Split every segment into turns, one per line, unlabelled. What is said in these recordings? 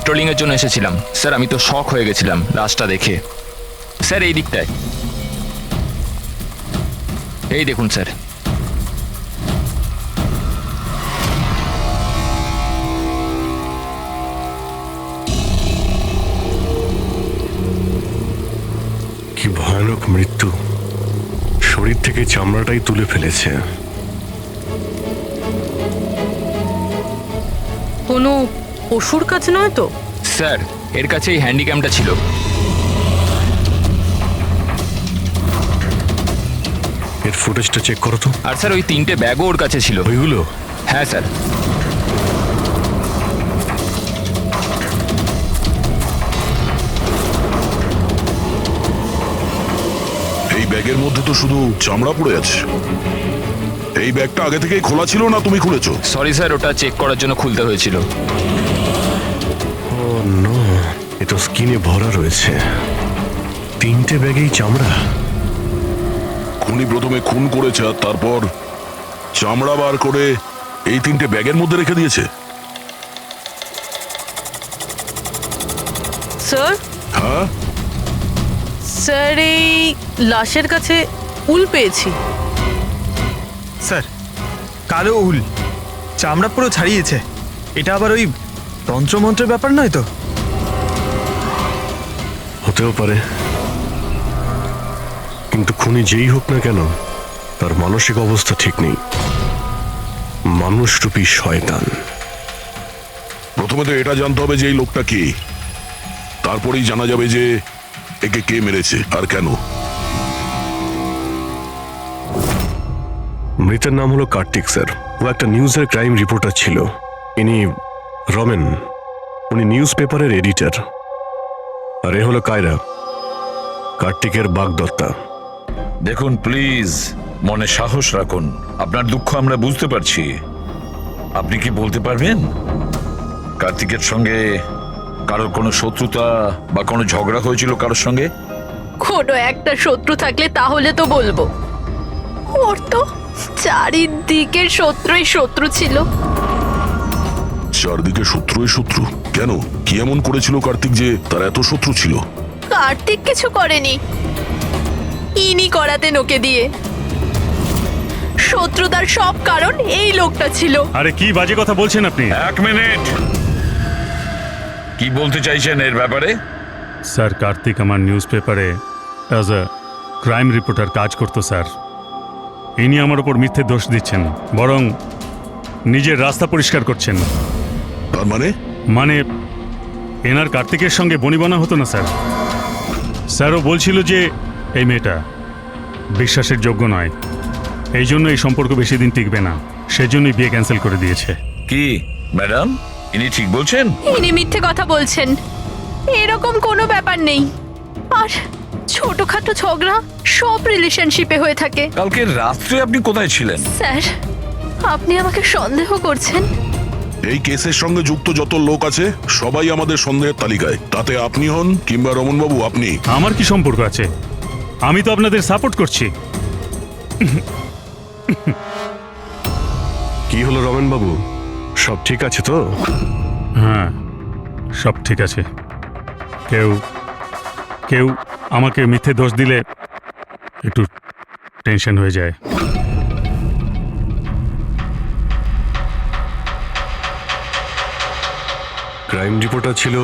Trolling এর জন্য এসেছিলাম স্যার। আমি তো শক হয়ে গেছিলাম লাশটা দেখে। স্যার এই দিকটায়, এই দেখুন স্যার।
কি ভয়ানক মৃত্যু! শরীর থেকে চামড়াটাই তুলে ফেলেছে।
কোনো পশুর কাজ নয় তো?
স্যার এর কাছে এই হ্যান্ডিক্যামটা ছিল।
এর ফুটেজটা চেক করো তো।
আর স্যার ওই 3টে ব্যাগও ওর কাছে ছিল।
ওইগুলো?
হ্যাঁ স্যার।
এই ব্যাগের মধ্যে তো শুধু চামড়া পড়ে আছে। এই ব্যাগটা আগে থেকেই খোলা ছিল না তুমি খুলেছো?
সরি স্যার, ওটা চেক করার জন্য খুলতে হয়েছিল।
ও নো, এ তো স্কিনে ভরা রয়েছে। 3টে ব্যাগেই চামড়া।
খুনি প্রথমে খুন করেছে আর তারপর চামড়া বার করে এই 3টে ব্যাগের মধ্যে রেখে দিয়েছে।
স্যার,
হ্যাঁ,
স্যার এই লাশের কাছে উল পেয়েছি।
স্যার, কালো উল, চামড়া পুরো ছাড়িয়েছে। এটা আবার ওই তন্ত্রমন্ত্রের ব্যাপার নয় তো?
হতেও পারে, কিন্তু খুনি যেই হোক না কেন তার মানসিক অবস্থা ঠিক নেই। মানুষরূপী শয়তান।
প্রথমে তো এটা জানতে হবে যে এই লোকটা কে, তারপরেই জানা যাবে যে একে কে মেরেছে আর কেন।
মৃতের নাম হলো কার্তিক স্যার। ও একটা নিউজের ক্রাইম রিপোর্টার ছিল। ইনি রমেন, উনি নিউজ পেপারের এডিটর। আর এ হলো কায়রা, কার্তিকের বাগদত্তা।
দেখুন প্লিজ, মনে সাহস রাখুন। আপনার দুঃখ আমরা বুঝতে পারছি। আপনি কি বলতে পারবেন কার্তিকের সঙ্গে কারোর কোনো শত্রুতা বা কোনো ঝগড়া হয়েছিল কারোর সঙ্গে?
কোনো একটা শত্রু থাকলে তাহলে তো বলবো। ওর তো চারিদিকের শত্রুই শত্রু ছিল।
চারদিকে শত্রুই শত্রু? কেন, কি এমন করেছিল কার্তিক যে তার এত শত্রু ছিল?
কার্তিক কিছু করেনি, ইনি করাতেন ওকে দিয়ে। শত্রুতার সব কারণ এই লোকটা ছিল।
আরে কি বাজে কথা বলছেন আপনি?
এক মিনিট, কি বলতে চাইছেন এর ব্যাপারে?
স্যার, কার্তিক আমার নিউজ পেপারে অ্যাজ আ ক্রাইম রিপোর্টার কাজ করতো স্যার। ইনি আমার ওপর মিথ্যে দোষ দিচ্ছেন, বরং নিজের রাস্তা পরিষ্কার করছেন।
তার মানে?
মানে এনার কার্তিকের সঙ্গে বনিবনা হতো না স্যার। স্যারও বলছিল যে এই মেয়েটা বিশ্বাসের যোগ্য নয়, এই জন্য এই সম্পর্ক বেশি দিন টিকবে না, সেজন্যই বিয়ে ক্যান্সেল করে দিয়েছে।
কি ম্যাডাম, ইনি ঠিক বলছেন?
ইনি মিথ্যে কথা বলছেন, এরকম কোনো ব্যাপার নেই। আর ছোটখাটো ঝগড়া সব রিলেশনশিপে হয়ে থাকে।
কালকে রাত্রে আপনি কোথায় ছিলেন?
স্যার, আপনি আমাকে সন্দেহ করছেন?
এই কেসের সঙ্গে যুক্ত যত লোক আছে সবাই আমাদের সন্দেহের তালিকায়। তাতে আপনি হন কিংবা রমনবাবু আপনি।
আমার কি সম্পর্ক আছে? আমি তো আপনাদের সাপোর্ট করছি।
কি হলো রমেন বাবু, সব ঠিক আছে তো?
হ্যাঁ, সব ঠিক আছে। কেউ কেউ আমাকে মিথ্যে দোষ দিলে একটু টেনশন হয়ে যায়।
ক্রাইম রিপোর্টার ছিল,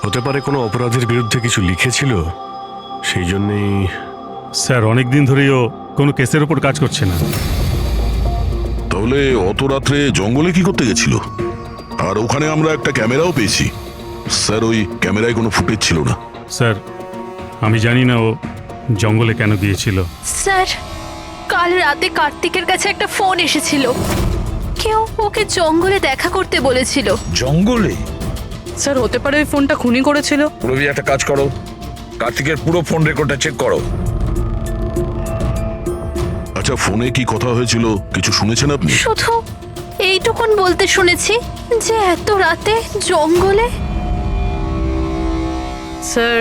হতে পারে কোনো অপরাধের বিরুদ্ধে কিছু লিখেছিল, সেই জন্যেই।
স্যার, অনেক দিন ধরেই ও কোনো কেসের ওপর কাজ করছে না।
তাহলে অত রাত্রে জঙ্গলে কি করতে গেছিল? আর ওখানে আমরা একটা ক্যামেরাও পেয়েছি। স্যার, ওই ক্যামেরায় কোনো ফুটেজ ছিল না।
স্যার, আমি জানি না ও জঙ্গলে কেন গিয়েছিল।
স্যার, কাল রাতে কার্তিকের কাছে একটা ফোন এসেছিল। কেউ ওকে জঙ্গলে দেখা করতে বলেছিল।
জঙ্গলে?
স্যার, হতে পারে ওই ফোনটা খুনি করেছিল।
পুরবি, একটা কাজ করো, কার্তিকের পুরো ফোন রেকর্ডটা চেক করো।
আচ্ছা, ফোনে কি কথা হয়েছিল কিছু শুনেছেন আপনি?
শুধু এইটুকুন বলতে শুনেছি যে এত রাতে জঙ্গলে।
স্যার,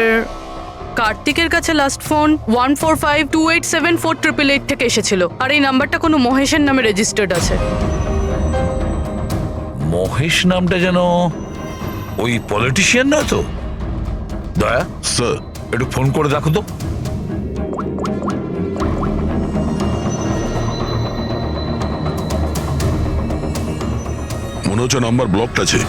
কার্তিকের কাছে লাস্ট ফোন 1452874888 থেকে এসেছিল। আর এই নাম্বারটা কোনো মহেশের নামে রেজিস্টার্ড আছে।
মহেশ নামটা যেন ওই পলিটিশিয়ান নয় তো? দয়া,
স্যার,
একটু ফোন করে দেখো তো।
মনে হচ্ছে নাম্বার ব্লকড আছে।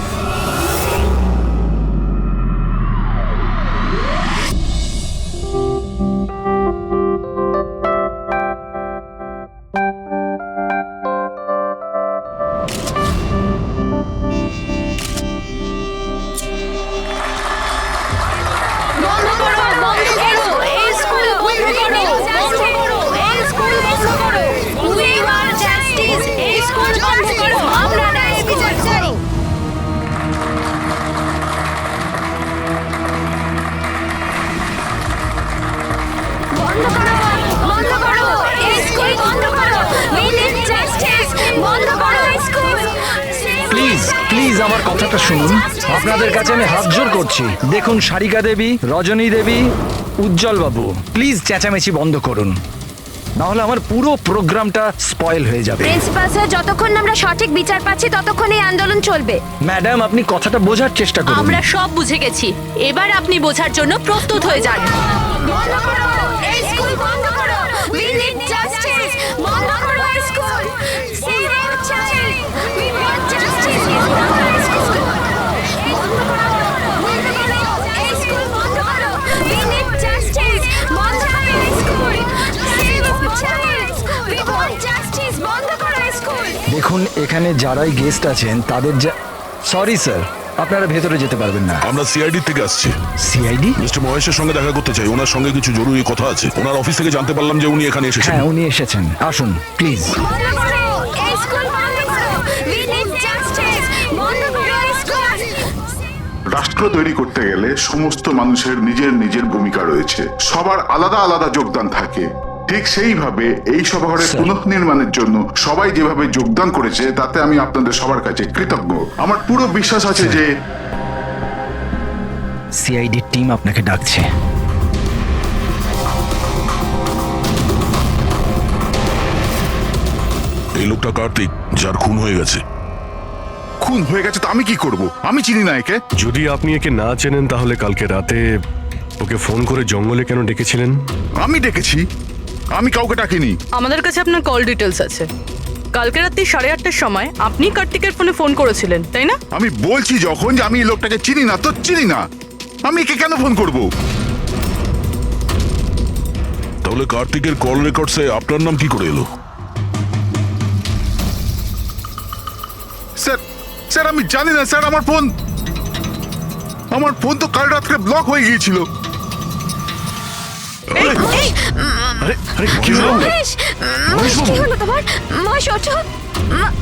বন্ধ করো, বন্ধ করো, এই স্কুল বন্ধ করো, বন্ধ করো, এই স্কুল বন্ধ করো। We want justice, এই স্কুল বন্ধ করো, আমরা ন্যায় বিচার চাই। বন্ধ করো, বন্ধ করো, এই স্কুল বন্ধ করো। We need justice, বন্ধ করো এই স্কুল।
প্লিজ প্লিজ আমার কথাটা শুনুন। আপনাদের কাছে আমি হাত জোর করছি, দেখুন সারিকা দেবী, রজনী দেবী, উজ্জ্বল বাবু, প্লিজ চেঁচামেচি বন্ধ করুন, নাহলে আমার পুরো প্রোগ্রামটা স্পয়েল হয়ে যাবে।
প্রিন্সিপাল স্যার, যতক্ষণ না আমরা সঠিক বিচার পাচ্ছি ততক্ষণ এই আন্দোলন চলবে।
ম্যাডাম আপনি কথাটা বোঝার চেষ্টা করুন।
আমরা সব বুঝে গেছি, এবার আপনি বোঝার জন্য প্রস্তুত হয়ে যান।
বন্ধ করো, এই স্কুল বন্ধ করো। We need justice, বন্ধ করো এই school. Save our child, we want justice, বন্ধ করো এই স্কুল। বন্ধ করো, বন্ধ করো, এই স্কুল বন্ধ করো। We need justice, বন্ধ করো এই school. Save our child, we want justice, বন্ধ করো এই স্কুল।
দেখুন এখানে যারাই গেস্ট আছেন তাদের সরি স্যার, আপনারা ভেতরে যেতে পারবেন না।
আমরা সিআইডি থেকে আসছি।
সিআইডি?
মিস্টার মহেশের সঙ্গে দেখা করতে চাই, ওনার সঙ্গে কিছু জরুরি কথা আছে। ওনার অফিস থেকে জানতে পারলাম যে উনি এখানে এসেছেন।
হ্যাঁ উনি এসেছেন, আসুন প্লিজ।
বন্ধ করো, এই স্কুল বন্ধ করো। We need justice, বন্ধ করো এই স্কুল।
রাষ্ট্র তৈরি করতে গেলে সমস্ত মানুষের নিজের নিজের ভূমিকা রয়েছে, সবার আলাদা আলাদা যোগদান থাকে। ঠিক সেইভাবে এই সভাঘরের পুনঃনির্মাণের জন্য সবাই যেভাবে যোগদান করেছে তাতে আমি আপনাদের সবার কাছে কৃতজ্ঞ। আমার পুরো বিশ্বাস আছে যে
সিআইডি টিম আপনাকে ডাকছে।
এই লোকটা কার্তিক, যার খুন হয়ে গেছে।
খুন হয়ে গেছে তো আমি কি করব? আমি চিনি না একে।
যদি আপনি একে না চেনেন তাহলে কালকে রাতে ওকে ফোন করে জঙ্গলে কেন ডেকেছিলেন?
আমি ডেকেছি? আমি কাউকে ডাকিনি।
আমাদের কাছে আপনার কল ডিটেলস আছে। কালকে রাত্রি 8:30টার সময় আপনি কার্তিকের ফোনে ফোন করেছিলেন, তাই না?
আমি বলছি যখন যে আমি এই লোকটাকে চিনি না তো চিনি না, আমি একে কেন ফোন করব?
তাহলে কার্তিকের কল রেকর্ডসে আপনার নাম কি করে এলো?
স্যার, স্যার আমি জানি না স্যার। আমার ফোন তো কাল রাত্রে ব্লক হয়ে গিয়েছিল।
আরে আরে কি হলো?
মহেশ, মহেশ, কি হলো তোমার? মহেশ ওঠো।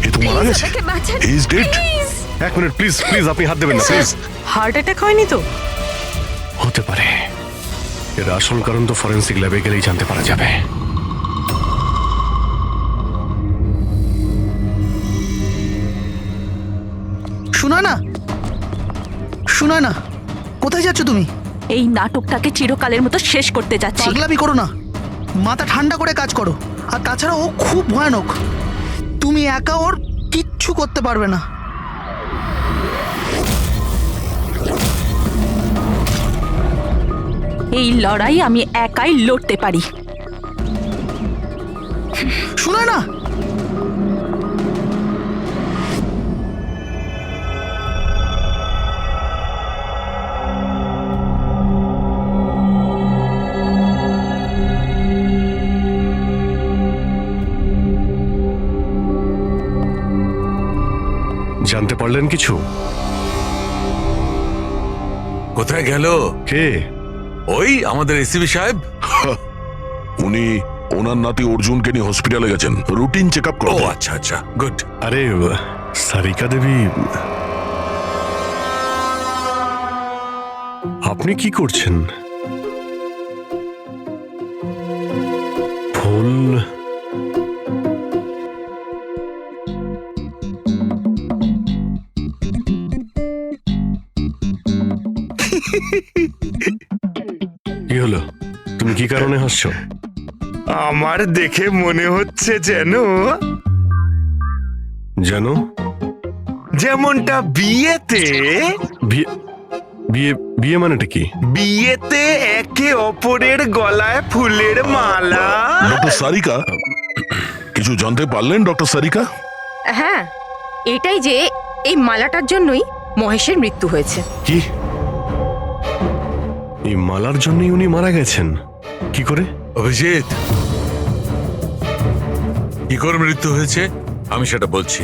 এ তো মারা গেছে।
আমাকে বাঁচান,
He is dead.
please।
এক মিনিট প্লিজ প্লিজ, আপনি হাত দেবেন না প্লিজ।
হার্ট অ্যাটাক হয়নি তো?
হতে পারে, এর আসল কারণ তো ফরেন্সিক ল্যাবে গেলেই জানতে পারা যাবে।
শোনা না, কোথায় যাচ্ছ তুমি?
এই নাটকটাকে চিরকালের মতো শেষ করতে যাচ্ছি।
পাগলামি করো না, মাথা ঠান্ডা করে কাজ করো। আর তাছাড়া ও খুব ভয়ানক, তুমি একা ওর কিচ্ছু করতে পারবে না।
এই লড়াই আমি একাই লড়তে পারি।
শোনা না,
জানতে পারলেন কিছু?
কোথায় গেল?
কে?
ওই আমাদের এসিবি সাহেব।
উনি ওনার নাতি অর্জুনকে নিয়ে হসপিটালে গেছেন রুটিন চেক আপ
ও
করতে।
আচ্ছা আচ্ছা, গুড।
আরে সারিকা দেবী, আপনি কি করছেন? ফুল কি হলো? তুমি কি কারণে হাসছো?
আমার দেখে মনে হচ্ছে যেন
জানো
যেমনটা বিয়েতে
বিয়ে বিয়ে বিয়ে মানেটা কি?
বিয়েতে একে অপরের গলায় ফুলের মালা।
ডক্টর সারিকা, কিছু জানতে পারলেন ডক্টর সারিকা?
হ্যাঁ, এটাই যে এই মালাটার জন্যই মহেশের মৃত্যু হয়েছে।
কি? এই মালার জন্যই উনি মারা গেছেন? কি করে?
অভিজিৎ, কি করে মৃত্যু হয়েছে আমি সেটা বলছি।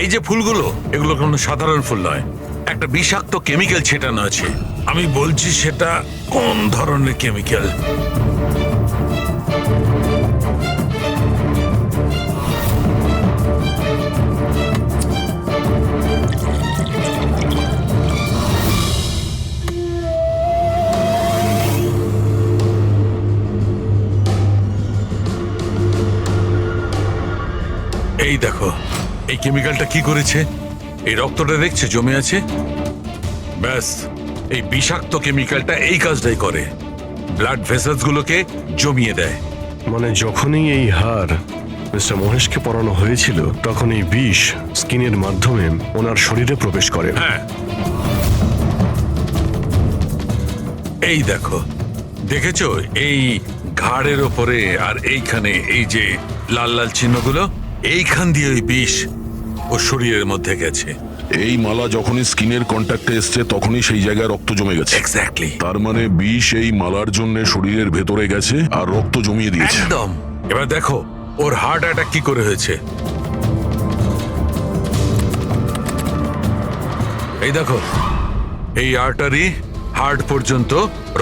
এই যে ফুলগুলো, এগুলো কোনো সাধারণ ফুল নয়, একটা বিষাক্ত কেমিক্যাল ছেটানো আছে। আমি বলছি সেটা কোন ধরনের কেমিক্যাল। এই দেখো, এই কেমিক্যালটা কি করেছে, এই রক্তটা দেখছে জমে আছে, ব্যাস এই বিষাক্ত কেমিক্যালটা এই কাজটাই করে, ব্লাড ভেসেলস গুলোকে জমিয়ে দেয়।
মানে যখনই এই হার মিস্টার মহেশকে পরানো হয়েছিল, তখন এই বিষ স্কিনের মাধ্যমে ওনার শরীরে প্রবেশ করে।
হ্যাঁ, এই দেখো, দেখেছো এই ঘাড়ের ওপরে আর এইখানে এই যে লাল লাল চিহ্নগুলো, এইখান দিয়ে ওই বিষ ও শরীরের মধ্যে গেছে।
এই মালা যখনই স্কিনের কন্ট্যাক্টে এসছে তখনই সেই জায়গায় রক্ত জমে গেছে।
এক্স্যাক্টলি।
তার মানে বিষ এই মালার জন্য শরীরের ভেতরে গেছে আর রক্ত জমিয়ে দিয়েছে।
একদম। এবার দেখো ওর হার্ট অ্যাটাক কি করে হয়েছে। এই দেখো, এই আর্টারি হার্ট পর্যন্ত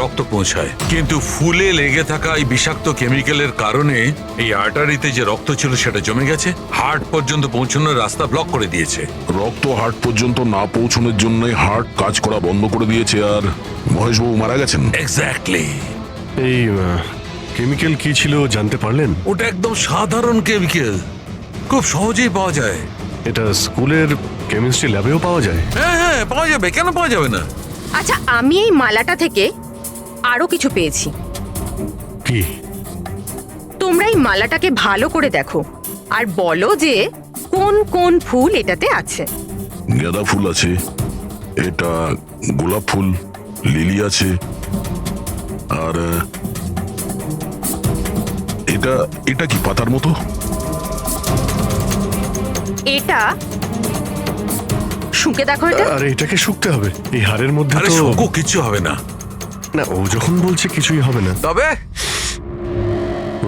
রক্ত পৌঁছায়, কিন্তু ফুলে লেগে থাকা এই বিষাক্ত কেমিক্যালের কারণে এই আর্টারিতে যে রক্ত ছিল সেটা জমে গেছে, হার্ট পর্যন্ত পৌঁছানোর রাস্তা ব্লক করে দিয়েছে।
রক্ত হার্ট পর্যন্ত না পৌঁছানোর জন্য হার্ট কাজ করা বন্ধ করে দিয়েছে আর মহেশবাবু মারা গেছেন।
এক্স্যাক্টলি।
এই কেমিক্যাল কি ছিল জানতে পারলেন?
ওটা একদম সাধারণ কেমিক্যাল, খুব সহজেই পাওয়া যায়।
এটা স্কুলের কেমিস্ট্রি ল্যাবেও পাওয়া যায়?
হ্যাঁ হ্যাঁ, পাওয়া যাবে, কেন পাওয়া যাবে না।
আচ্ছা, আমি এই মালাটা থেকে আরো কিছু পেয়েছি।
কি?
তোমরা এই মালাটাকে ভালো করে দেখো আর বলো যে কোন কোন ফুল এটাতে আছে।
গাঁদা ফুল আছে, এটা গোলাপ ফুল, লিলি আছে, আর এটা এটা কি পাতার মতো?
এটা শুকে দেখো এটা।
আরে এটাকে শুকতে হবে? এই হাড়ের মধ্যে
আরে
তো
শুকো, কিছু হবে না।
না, ও যখন বলছে কিছুই হবে না।
তবে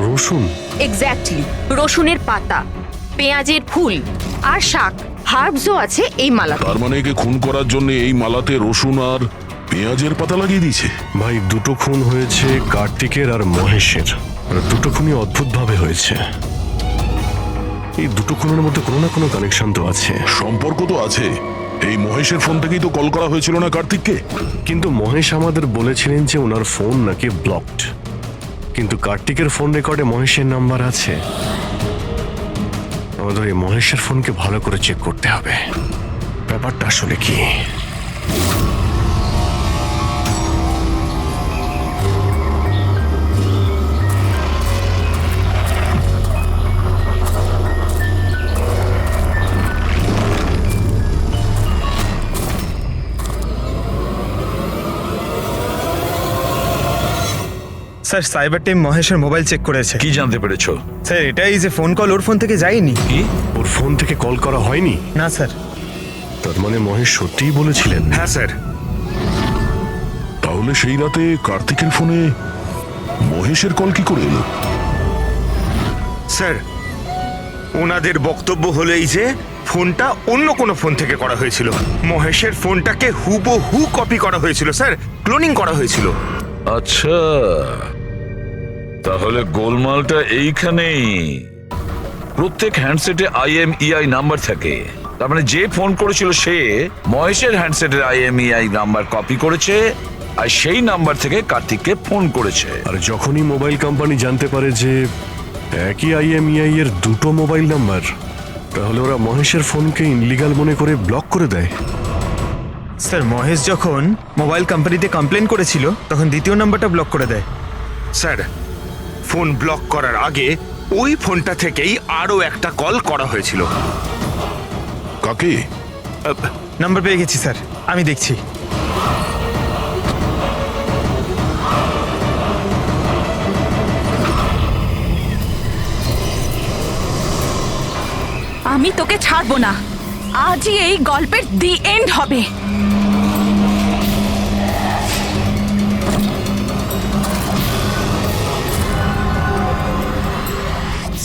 রসুন?
এক্স্যাক্টলি, রসুনের পাতা, পেঁয়াজের ফুল আর শাক, হার্বসও আছে এই মালাতে।
তার মানে একে খুন করার জন্য এই মালাতে রসুন আর পেঁয়াজের পাতা লাগিয়ে দিয়েছে।
ভাই, দুটো খুন হয়েছে কার্তিকের আর মহেশের, আর দুটো খুনই অদ্ভুত ভাবে হয়েছে। এই দুটো খুনের মধ্যে কোনো না কোনো কানেকশন তো আছে।
সম্পর্ক তো আছে। এই মহেশের ফোন থেকেই তো কল করা হয়েছিল না কার্তিককে।
কিন্তু মহেশ আমাদের বলেছিলেন যে ওনার ফোন নাকি ব্লকড, কিন্তু কার্তিকের ফোন রেকর্ডে মহেশের নাম্বার আছে। আমাদের এই মহেশের ফোনকে ভালো করে চেক করতে হবে, ব্যাপারটা আসলে কি।
স্যার, সাইবার টিম মহেশের মোবাইল চেক করেছে।
কি জানতে পেরেছো?
স্যার, এটাই যে ফোন কল ওর ফোন থেকে যায়নি।
কি?
ওর ফোন থেকে কল করা হয়নি?
না স্যার।
তার মানে মহেশ সত্যিই বলেছিলেন?
হ্যাঁ স্যার।
তাহলে সেই রাতে কার্তিকের ফোনে মহেশের কল কি করে এলো?
স্যার, ওনাদের বক্তব্য হলো এই যে ফোনটা অন্য কোনো ফোন থেকে করা হয়েছিল। মহেশের ফোনটাকে হুবহু কপি করা হয়েছিল স্যার, ক্লোনিং করা হয়েছিল।
আচ্ছা, তাহলে গোলমালটা এইখানেই। প্রত্যেক হ্যান্ডসেটে IMEI নাম্বার থাকে, তার মানে যে ফোন করেছিল সে মহেশের হ্যান্ডসেটের IMEI নাম্বার কপি করেছে আর সেই নাম্বার থেকে কার্তিককে ফোন করেছে।
আর যখনই মোবাইল কোম্পানি জানতে পারে যে একই IMEI এর দুটো মোবাইল নাম্বার, তাহলে ওরা মহেশের ফোনকে ইনলিগাল মনে করে ব্লক করে দেয়।
স্যার, মহেশ যখন মোবাইল কোম্পানিতে কমপ্লেন করেছিল তখন দ্বিতীয় নাম্বারটা ব্লক করে দেয়।
স্যার, ফোন ব্লক করার আগে ওই ফোনটা থেকেই আরো একটা কল করা হয়েছিল।
কাকে?
নাম্বার পেয়ে গেছি স্যার। আমি দেখছি।
আমি তোকে ছাড়বো না, আজই এই গল্পের দি এন্ড হবে।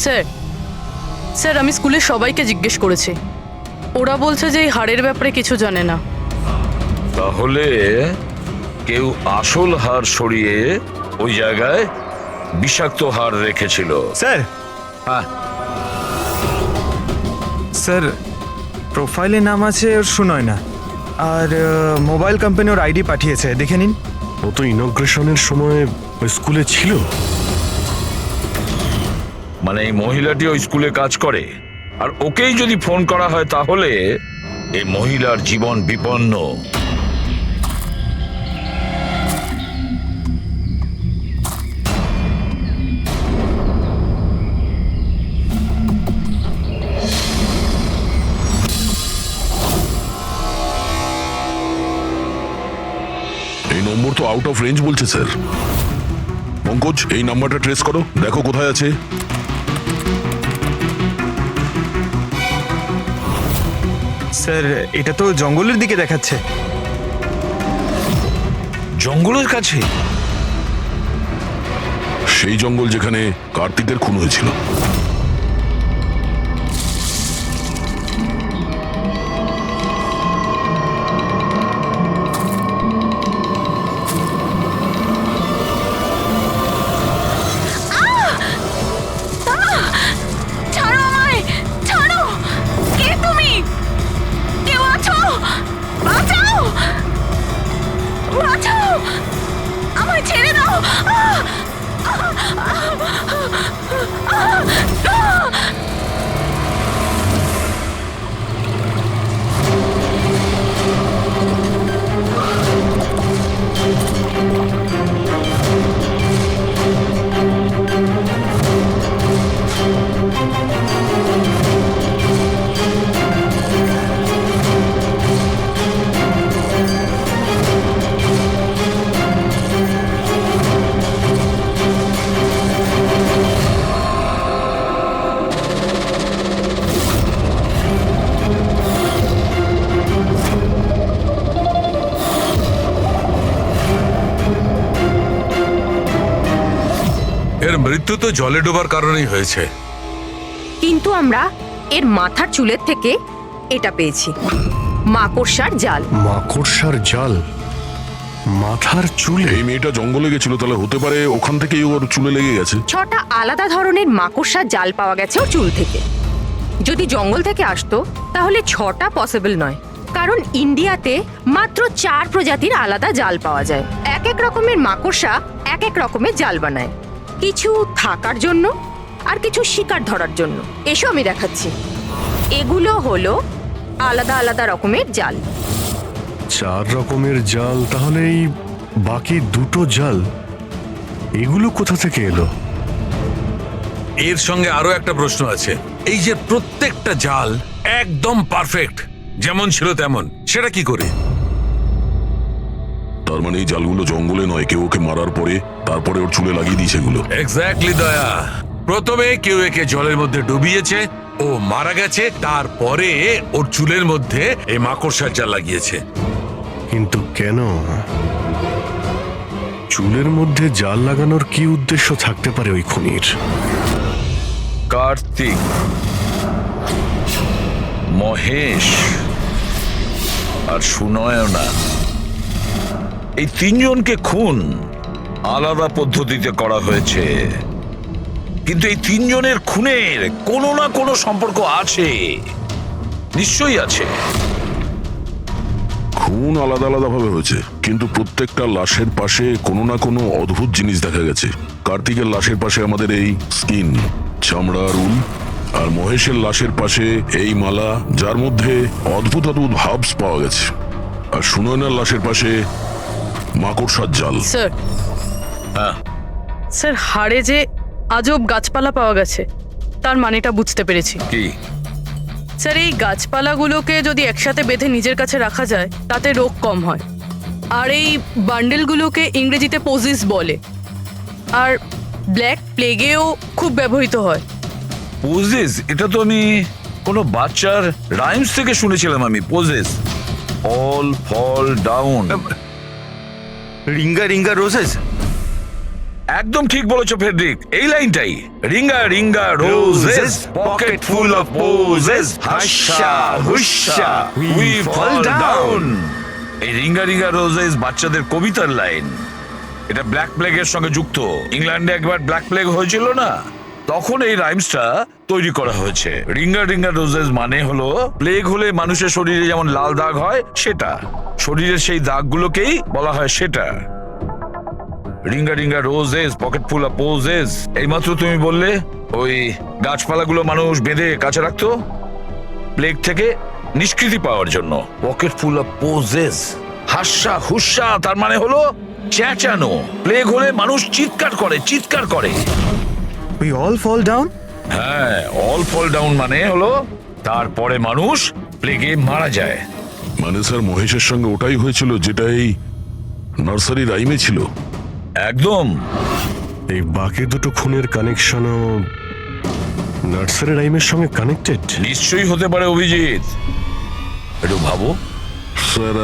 স্যার স্যার আমি স্কুলের সবাইকে জিজ্ঞেস করেছি, ওরা বলছে যে এই হাড়ের ব্যাপারে কিছু জানে না।
তাহলে কেউ আসল হার সরিয়ে ওই জায়গায় বিষাক্ত হার রেখেছিল।
স্যার,
হ্যাঁ,
স্যার প্রোফাইলে নাম আছে ওর সুনয় না, আর মোবাইল কোম্পানি ওর আইডি পাঠিয়েছে, দেখে নিন।
ও তো ইনগ্রেশনের সময় ওই স্কুলে ছিল।
মানে এই মহিলাটি ওই স্কুলে কাজ করে, আর ওকেই যদি ফোন করা হয় তাহলে এই মহিলার জীবন বিপন্ন।
এই নম্বর তো আউট অফ রেঞ্জ বলছে স্যার। পঙ্কজ, এই নাম্বারটা ট্রেস করো, দেখো কোথায় আছে।
স্যার এটা তো জঙ্গলের দিকে দেখাচ্ছে।
জঙ্গলের কাছে?
সেই জঙ্গল যেখানে কার্তিকের খুন হয়েছিল।
ছাড়ো আমায়, ছাড়ো! কে তুমি? কেউ আছো? বাঁচাও! বাঁচাও! আমায় ছেড়ে দাও!
এর মৃত্যু তো জলে ডোবার কারণেই হয়েছে।
কিন্তু আমরা এর মাথার চুলের থেকে এটা পেয়েছি, মাকড়সার জাল।
মাকড়সার জাল? মাথার চুলে?
এই মেয়েটা জঙ্গলে গেছিল, তাহলে হতে পারে ওখান থেকেই ওর চুলে লেগে গেছে।
6টা আলাদা ধরনের মাকড়সার জাল পাওয়া গেছে ওর চুল থেকে। যদি জঙ্গল থেকে আসতো তাহলে 6টা পসিবল নয়, কারণ ইন্ডিয়াতে মাত্র 4 প্রজাতির আলাদা জাল পাওয়া যায়। এক এক রকমের মাকড়সা এক এক রকমের জাল বানায়, কিছু থাকার জন্য আর কিছু শিকার ধরার জন্য। এসো আমি দেখাচ্ছি। এগুলো হলো আলাদা আলাদা রকমের জাল।
4 রকমের জাল? তাহলে এই বাকি 2টো জাল এগুলো কোথা থেকে এলো?
এর সঙ্গে আরো একটা প্রশ্ন আছে, এই যে প্রত্যেকটা জাল একদম পারফেক্ট, যেমন ছিল তেমন, সেটা কি করে?
তার মানে এই জালগুলো জঙ্গলে নয়, কেউ ওকে মারার পরে তারপরে ওর চুলে লাগিয়ে দিয়েছে এগুলো।
এক্স্যাক্টলি দয়া। প্রথমে কেউ একে জলের মধ্যে ডুবিয়েছে, ও মারা গেছে, তারপরে ওর চুলের মধ্যে এই মাকড়সার জাল লাগিয়েছে।
কিন্তু কেন? চুলের মধ্যে জাল লাগানোর কি উদ্দেশ্য থাকতে পারে ওই খুনির?
কার্তিক, মহেশ আর সুনয়না, এই 3 জনকে খুন আলাদা পদ্ধতিতে করা হয়েছে, কিন্তু এই 3 জনের খুনের কোনো না কোনো সম্পর্ক আছে, নিশ্চয়ই আছে।
খুন আলাদা আলাদা ভাবে হয়েছে, কিন্তু প্রত্যেকটা লাশের পাশে কোনো না কোনো অদ্ভুত জিনিস দেখা গেছে। কার্তিকের লাশের পাশে আমাদের এই স্কিন, চামড়ার উল, আর মহেশের লাশের পাশে এই মালা, যার মধ্যে অদ্ভুত অদ্ভুত হার্বস পাওয়া গেছে, আর সুনয়নার লাশের পাশে মাকড়সার জাল।
স্যার,
হ্যাঁ
স্যার হাড়ে যে আজব গাছপালা পাওয়া গেছে তার মানেটা বুঝতে পেরেছি।
কি?
স্যার এই গাছপালাগুলোকে যদি একসাথে বেঁধে নিজের কাছে রাখা যায় তাতে রোগ কম হয়। আর এই বান্ডেলগুলোকে ইংরেজিতে পোজিস বলে, আর ব্ল্যাক প্লেগেও খুব ব্যবহৃত হয়।
পোজেস, এটা তো আমি কোনো বাচ্চার রাইমস থেকে শুনেছিলাম। আমি posies, all fall down.
Ringa ringa roses.
একদম ঠিক বলেছো ফেডরিক, এই লাইনটাই। Ringa ringa roses, pocket full of posies, husha husha we fall down. এই রিঙ্গা রিঙ্গা রোজেস বাচ্চাদের কবিতার লাইন। এটা ব্ল্যাক প্লেগের সঙ্গে যুক্ত। ইংল্যান্ডে একবার ব্ল্যাক প্লেগ হয়েছিল না, তখন এই রাইমসটা তৈরি করা হয়েছে। রিঙ্গা রিঙ্গা রোজেস মানে হলো প্লেগ হলে মানুষের শরীরে যেমন লাল দাগ হয় সেটা, শরীরের সেই দাগগুলোকেই বলা হয় সেটা। Ringa ringa roses, pocket full of poses. এইমাত্র তুমি বললে ওই গাছপালাগুলো মানুষ বেঁধে কাছে রাখতো প্লেগ থেকে নিষ্কৃতি পাওয়ার জন্য। Pocket full of posies, husha হুস্যা তার মানে হলো চেঁচানো। প্লেগ হলে মানুষ চিৎকার করে, চিৎকার করে।
We all fall down.
হ্যাঁ, অল ফল ডাউন মানে হলো তারপরে মানুষ প্লেগে মারা যায়।
মানে স্যার মহেশের সঙ্গে ওটাই হয়েছিল যেটা এই নার্সারি রাইমে ছিল।
একদম।
এই বাকি দুটো খুনের কানেকশনও নার্সারি রাইমের সঙ্গে কানেক্টেড?
নিশ্চয়ই হতে পারে অভিজিৎ, একটু ভাবো।
স্যার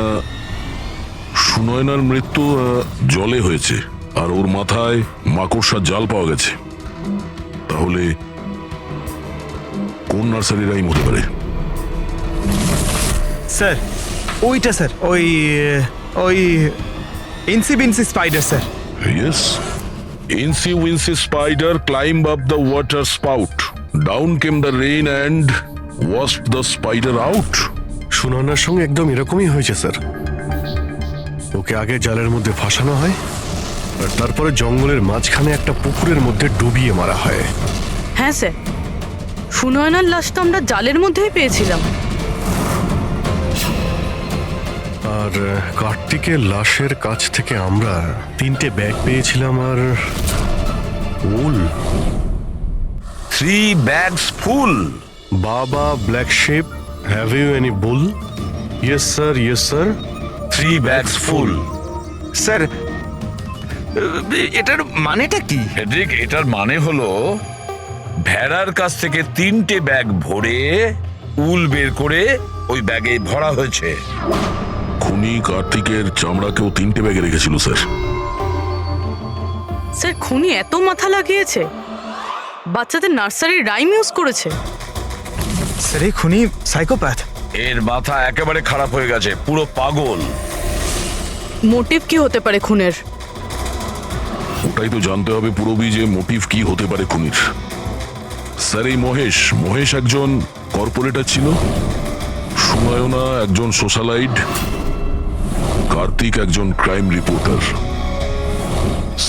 সুনয়নার মৃত্যু জলে হয়েছে, আর ওর মাথায় মাকড়সার জাল পাওয়া গেছে। তাহলে কোন নার্সারি রাইম হতে পারে?
স্যার ওইটা স্যার, ওই ওই incy wincy spider sir.
Yes. Incy Wincy Spider climbed up the water spout. Down came the rain and washed the spider out.
সুনয়নার সঙ্গে একদম এরকমই হয়েছে স্যার। ওকে আগে জালের মধ্যে ফাঁসানো হয়, আর তারপরে জঙ্গলের মাঝখানে একটা পুকুরের মধ্যে ডুবিয়ে মারা হয়।
হ্যাঁ স্যার, সুনয়নার লাশ তো আমরা জালের মধ্যেই পেয়েছিলাম।
আর কার্তিকের লাশের কাছ থেকে আমরা 3টে ব্যাগ পেয়েছিলাম, আর wool.
3 bags full.
Baa baa black sheep, have you any wool? Yes sir, yes sir.
3 bags full.
Sir এটার মানেটা কি?
ফেডরিক, এটার মানে হলো ভেড়ার কাছ থেকে 3টে ব্যাগ ভরে উল বের করে ওই ব্যাগে ভরা হয়েছে।
খুনি কার্তিকের চামড়াকেও 3টে ব্যাগে রেখেছিল স্যার।
স্যার খুনি এত মাথা লাগিয়েছে, বাচ্চাদের নার্সারি রাইম ইউজ করেছে।
স্যার এই খুনি সাইকোপ্যাথ।
এর মাথা একেবারে খারাপ হয়ে গেছে, পুরো পাগল।
মোটিভ কি হতে পারে খুনের?
ওটাই তো জানতে হবে পুরোবি, যে মোটিভ কি হতে পারে খুনির। স্যার এই মহেশ একজন কর্পোরেটর ছিল, সুনয়না একজন সোশ্যালাইট, কার্তিক একজন ক্রাইম রিপোর্টার।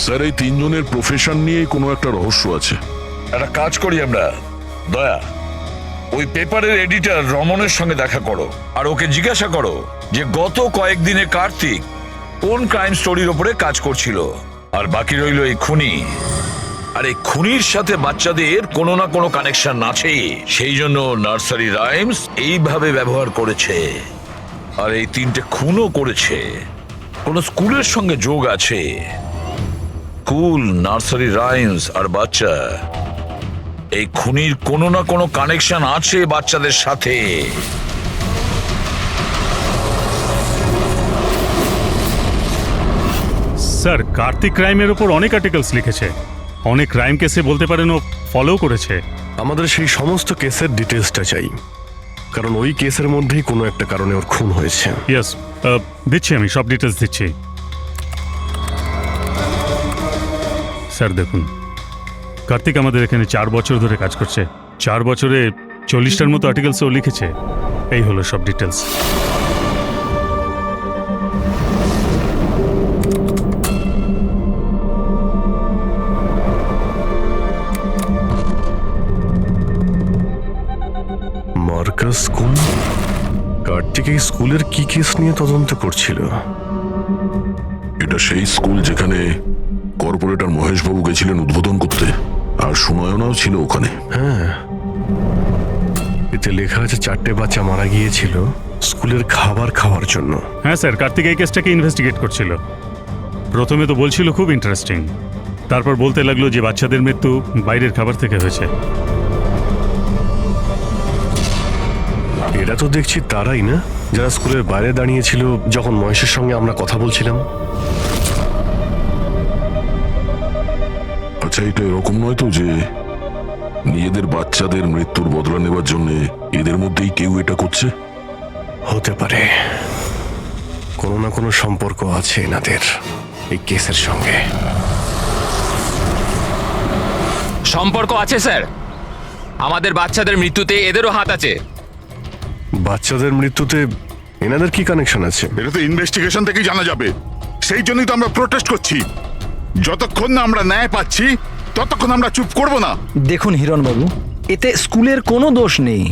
স্যার এই 3 জনের প্রফেশন নিয়ে কোনো একটা রহস্য আছে।
একটা কাজ করি আমরা, দয়া, ওই পেপারের এডিটর রমনের সঙ্গে দেখা করো আর ওকে জিজ্ঞাসা করো যে গত কয়েকদিনে কার্তিক কোন ক্রাইম স্টোরির ওপরে কাজ করছিল। আর বাকি রইল এই খুনি। আর এই খুনির সাথে বাচ্চাদের কোনো না কোনো কানেকশন আছে, সেই জন্য নার্সারি রাইমস এইভাবে ব্যবহার করেছে। আর এই 3টে খুনও করেছে, কোন স্কুলের সঙ্গে যোগ আছে। স্কুল, নার্সারি রাইমস আর বাচ্চা, এই খুনির কোনো না কোনো কানেকশন আছে বাচ্চাদের সাথে।
স্যার কার্তিক ক্রাইমের ওপর অনেক আর্টিকেলস লিখেছে, অনেক ক্রাইম কেসে বলতে পারেন ও ফলো করেছে।
আমাদের সেই সমস্ত কেসের ডিটেলসটা চাই, কারণ ওই কেসের মধ্যেই কোনো একটা কারণে ওর খুন হয়েছে।
ইয়েস, দিচ্ছি, আমি সব ডিটেলস দিচ্ছি। স্যার দেখুন, কার্তিক আমাদের এখানে 4 বছর ধরে কাজ করছে। 4 বছরে 40টার মতো আর্টিকেলস ও লিখেছে। এই হলো সব ডিটেলস।
Marcus school? কার্তিক এই স্কুলের কি কেস নিয়ে তদন্ত করছিল?
এটা সেই স্কুল যেখানে কর্পোরেটর মহেশবাবু গেছিলেন উদ্বোধন করতে, আর সুনয়নাও ছিল ওখানে।
হ্যাঁ, এতে লেখা আছে 4টে বাচ্চা মারা গিয়েছিল স্কুলের খাবার খাওয়ার জন্য।
হ্যাঁ স্যার, কার্তিক এই কেসটাকে ইনভেস্টিগেট করছিল। প্রথমে তো বলছিল খুব ইন্টারেস্টিং, তারপর বলতে লাগলো যে বাচ্চাদের মৃত্যু বাইরের খাবার থেকে হয়েছে।
এরা তো দেখছি তারাই না যারা স্কুলের বাইরে দাঁড়িয়েছিল যখন মহেশের সঙ্গে আমরা কথা বলছিলাম।
আচ্ছা, এটা এরকম নয় তো যে নিজেদের বাচ্চাদের মৃত্যুর বদলা নেবার জন্য এদের মধ্যেই কেউ এটা করছে?
হতে পারে কোনো না কোনো সম্পর্ক আছে এনাদের এই কেসের সঙ্গে।
সম্পর্ক আছে স্যার, আমাদের বাচ্চাদের মৃত্যুতে এদেরও হাত আছে।
বাচ্চাদের মৃত্যুতে এনাদের কি কানেকশন আছে?
এটা তো ইনভেস্টিগেশন থেকেই জানা যাবে। সেই জন্যই তো আমরা প্রোটেস্ট করছি। যতক্ষণ না আমরা ন্যায় পাচ্ছি ততক্ষণ আমরা চুপ করব না।
দেখুন হিরণবাবু, এতে স্কুলের কোনো দোষ নেই।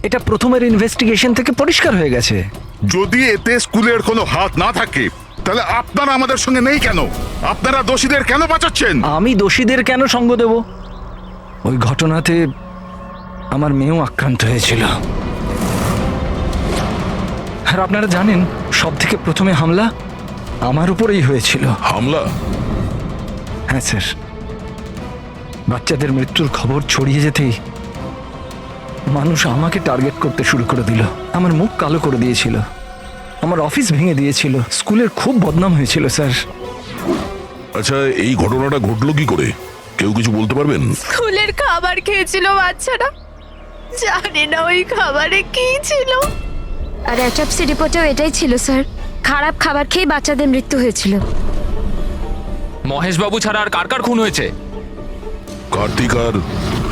এটা প্রথমের ইনভেস্টিগেশন থেকে পরিষ্কার হয়ে গেছে।
যদি এতে স্কুলের কোনো হাত না থাকে তাহলে আপনারা আমাদের সঙ্গে নেই কেন? আপনারা দোষীদের কেন বাঁচাচ্ছেন?
আমি দোষীদের কেন সঙ্গ দেব? ওই ঘটনাতে আমার মেয়েও আক্রান্ত হয়েছিল। আর আপনারা জানেন সব থেকে প্রথমে হামলা আমার উপরেই হয়েছিল।
হামলা?
হ্যাঁ স্যার, বাচ্চাদের মৃত্যুর খবর ছড়িয়ে যেতেই মানুষ আমাকে টার্গেট করতে শুরু করে দিল। আমার মুখ কালো করে দিয়েছিল, আমার অফিস ভেঙে দিয়েছিল, স্কুলের খুব বদনাম হয়েছিল স্যার।
আচ্ছা, এই ঘটনাটা ঘটলো কি করে? কেউ কিছু বলতে পারবেন?
স্কুলের খাবার খেয়েছিল বাচ্চারা, জানি না ওই খাবারে কি ছিল। আর অ্যাটপসি রিপোর্টেও এটাই ছিল স্যার, খারাপ খাবার খেয়ে বাচ্চাদের মৃত্যু হয়েছিল।
মহেশবাবু ছাড়া আর কার কার খুন হয়েছে?
কার্তিক আর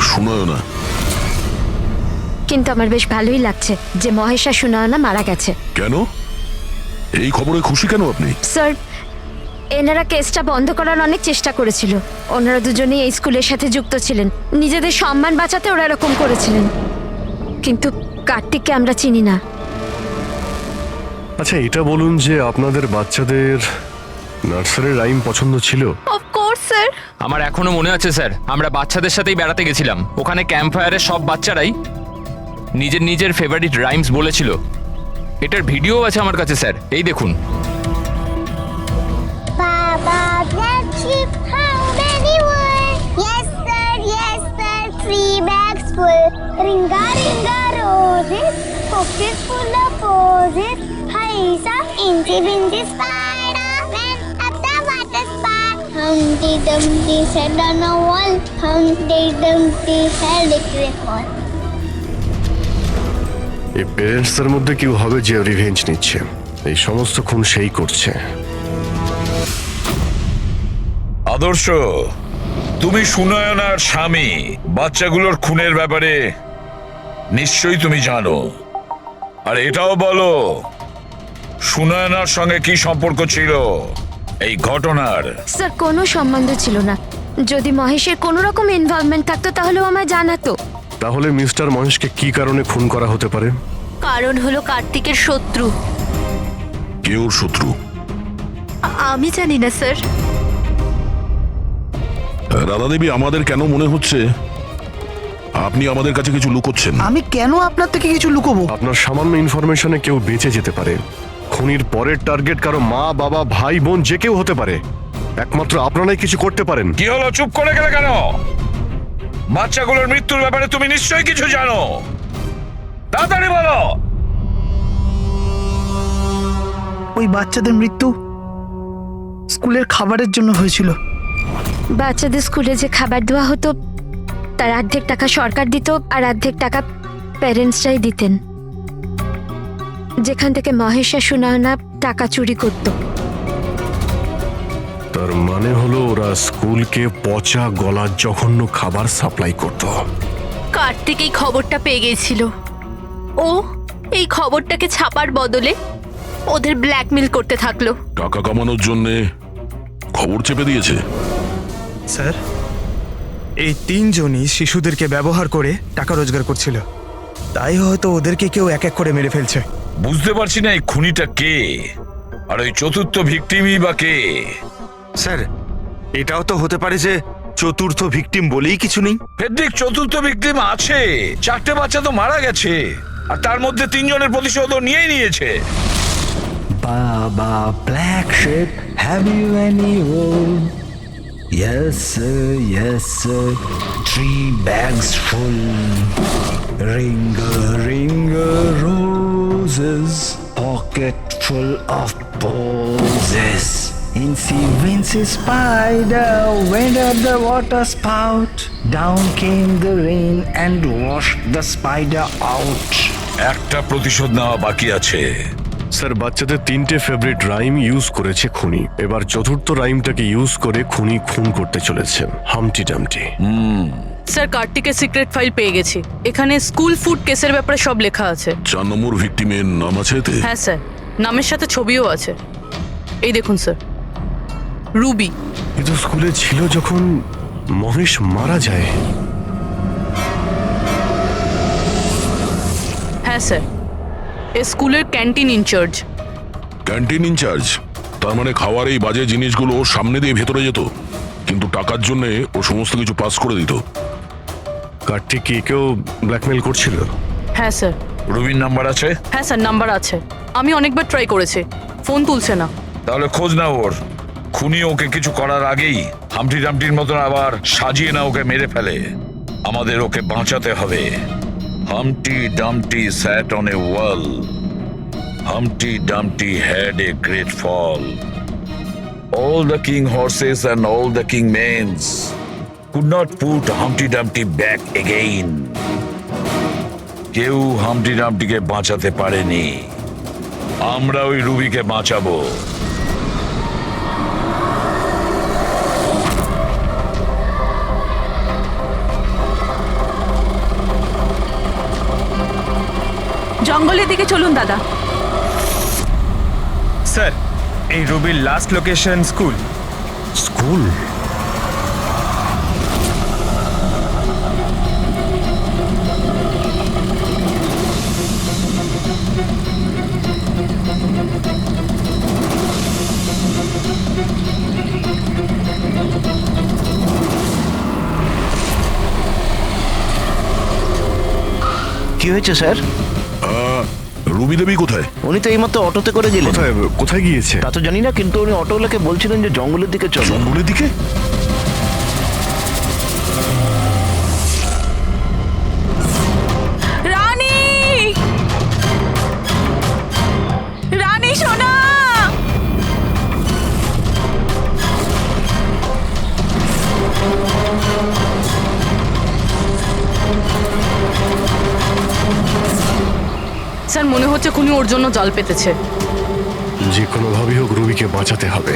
সুনয়না।
কিন্তু আমার বেশ ভালোই লাগছে যে মহেশ আর সুনয়না মারা গেছে।
কেন? এই খবরে খুশি কেন আপনি?
স্যার, এনারা কেসটা বন্ধ করার অনেক চেষ্টা করেছিল। ওনারা দুজনেই এই স্কুলের সাথে যুক্ত ছিলেন, নিজেদের সম্মান বাঁচাতে ওরা এরকম করেছিলেন। কিন্তু কার্তিককে আমরা চিনি না।
আচ্ছা, এটা বলুন যে আপনাদের বাচ্চাদের নার্সারির রাইম পছন্দ ছিল?
Of course sir.
আমার এখনো মনে আছে স্যার, আমরা বাচ্চাদের সাথেই বেড়াতে গেছিলাম। ওখানে ক্যাম্প ফায়ারে সব বাচ্চারাই নিজের নিজের ফেভারিট রাইমস বলেছিল। এটার ভিডিও আছে আমার কাছে স্যার, এই দেখুন।
Baba, black sheep, how many were? Yes sir, 3 bags full. Ringa ringa roses, pockets full of posies. Haisa, incy wincy spider, went up the water spout. Humpty Dumpty sat on a wall, Humpty Dumpty had a great fall.
এই প্যারেন্টসদের মধ্যে কেউ হবে যে revenge নিচ্ছে। এই সমস্ত খুন সেই করছে।
আদর্শ, তুমি সুনয়নার স্বামী, বাচ্চাগুলোর খুনের ব্যাপারে নিশ্চয়ই তুমি জানো। আর এটাও বলো, সুনয়নার সঙ্গে কি সম্পর্ক ছিল এই ঘটনার?
স্যার, কোনো সম্বন্ধ ছিল না। যদি মহেশের কোনো রকম ইনভলভমেন্ট থাকতো তাহলেও আমায় জানাতো।
তাহলে মিস্টার মহেশকে কি কারণে খুন করা হতে পারে?
কারণ হলো কার্তিকের শত্রু।
কে ওর শত্রু?
আমি জানি না স্যার।
রাধা দেবী, আমাদের কেন মনে হচ্ছে আপনি আমাদের কাছে কিছু লুকোচ্ছেন?
আমি কেন আপনার থেকে কিছু লুকোবো?
আপনার সামান্য ইনফরমেশনে কেউ বেঁচে যেতে পারে। খুনির পরের টার্গেট কারো মা, বাবা, ভাই, বোন যে কেউ হতে পারে। একমাত্র আপনারাই কিছু করতে পারেন।
কি হলো, চুপ করে গেলে কেন? বাচ্চাগুলোর মৃত্যুর ব্যাপারে তুমি নিশ্চয়ই কিছু জানো, তাড়াতাড়ি বলো।
ওই বাচ্চাদের মৃত্যু স্কুলের খাবারের জন্য হয়েছিল।
বাচ্চাদের স্কুলে যে খাবার দেওয়া হতো তার অর্ধেক টাকা সরকার দিত আর অর্ধেক টাকা প্যারেন্টসরাই দিতেন, যেখান থেকে মহেশ আর সুনয়না টাকা চুরি করত।
তার মানে হলো ওরা স্কুলকে পচা গলা জঘন্য খাবার সাপ্লাই করত।
কার্তিক এই খবরটা পেয়ে গেছিল। ও এই খবরটাকে ছাপার বদলে ওদের ব্ল্যাকমেল করতে থাকলো।
টাকা কামানোর জন্য খবর চেপে দিয়েছে।
স্যার, এই 3 জনই শিশুদেরকে ব্যবহার করে টাকা রোজগার করছিল। তাই হয়তো ওদেরকে কেউ এক এক করে মেরে ফেলছে।
বুঝতে পারছি না এই খুনিটা কে, আর ওই চতুর্থ ভিকটিমই বা কে?
স্যার, এটাও তো হতে পারে যে চতুর্থ ভিকটিম বলেই কিছু নেই।
ফেডরিক, চতুর্থ ভিকটিম আছে। 4টে বাচ্চা তো মারা গেছে, আর তার মধ্যে 3 জনের প্রতিশোধও নিয়েই নিয়েছে।
Baba Black Sheep, have you any wool? Yes sir, 3 bags full. Ringer roses, pocket full of posies. Incy Wincy Spider went up the water spout. Down came the rain and washed the spider out.
একটা প্রতিশোধ নেওয়া বাকি আছে।
Sir, বাচ্চাদের 3টে favourite rhyme use করেছে খুনি। এবার চতুর্থ রাইমটাকে ইউজ করে খুনি খুন করতে চলেছেন, হামটি ডামটি।
স্যার, কার্তিকের সিক্রেট ফাইল পেয়ে গেছি। এখানে স্কুল ফুড কেসের ব্যাপারে সব লেখা আছে।
4 নম্বর ভিকটিমের নাম আছে এতে?
হ্যাঁ স্যার, নামের সাথে ছবিও আছে। এই দেখুন স্যার, রুবি।
এ তো স্কুলে ছিল যখন মহেশ মারা যায়।
হ্যাঁ স্যার, এ স্কুলের ক্যান্টিন ইনচার্জ।
Canteen in charge? তার মানে খাওয়ার এই বাজে জিনিসগুলো ওর সামনে দিয়ে ভেতরে যেত, কিন্তু টাকার জন্য ও সমস্ত কিছু পাস করে দিত।
কার্তিক কি কেউ ব্ল্যাকমেল করছিল?
হ্যাঁ স্যার।
রুবির নাম্বার আছে?
হ্যাঁ স্যার, নাম্বার আছে। আমি অনেকবার ট্রাই করেছি, ফোন তুলছে না।
তাহলে খোঁজ নাও ওর। খুনি ওকে কিছু করার আগেই হামটি ডামটির মতন আবার সাজিয়ে না ওকে মেরে ফেলে। আমাদের ওকে বাঁচাতে হবে। Humpty Dumpty sat on a wall. Humpty Dumpty had a great fall. All the king horses and all the king mains could not put Humpty Dumpty back again. কেউ হামটি ডামটিকে বাঁচাতে পারেনি। আমরা ওই রুবিকে বাঁচাবো।
জঙ্গলের দিকে চলুন দাদা।
স্যার, এই রুবির লাস্ট লোকেশন স্কুল।
স্কুল?
কি হয়েছে স্যার?
রুবি দেবী কোথায়?
উনি তো এইমাত্র অটোতে করে গেলেন।
কোথায় গিয়েছে
তা তো জানি না, কিন্তু উনি অটোওয়ালাকে বলছিলেন যে জঙ্গলের দিকে চলো।
জঙ্গলের দিকে?
রানী, রানী সোনা। স্যার, মনে হচ্ছে খুনি ওর জন্য জাল পেতেছে।
যে কোনোভাবেই হোক রুবিকে বাঁচাতে হবে।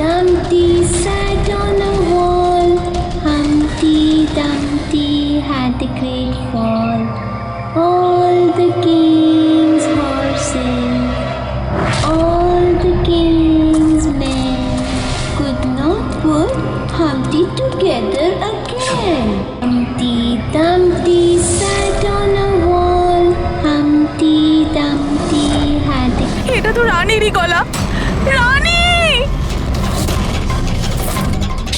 Dumpty sat on a wall. Humpty Dumpty had a great fall. All the king's horses, all the king's men could not put Humpty together again. Humpty Dumpty sat on a wall. Humpty Dumpty had a...
এটা তো রানীরই গলা। রানী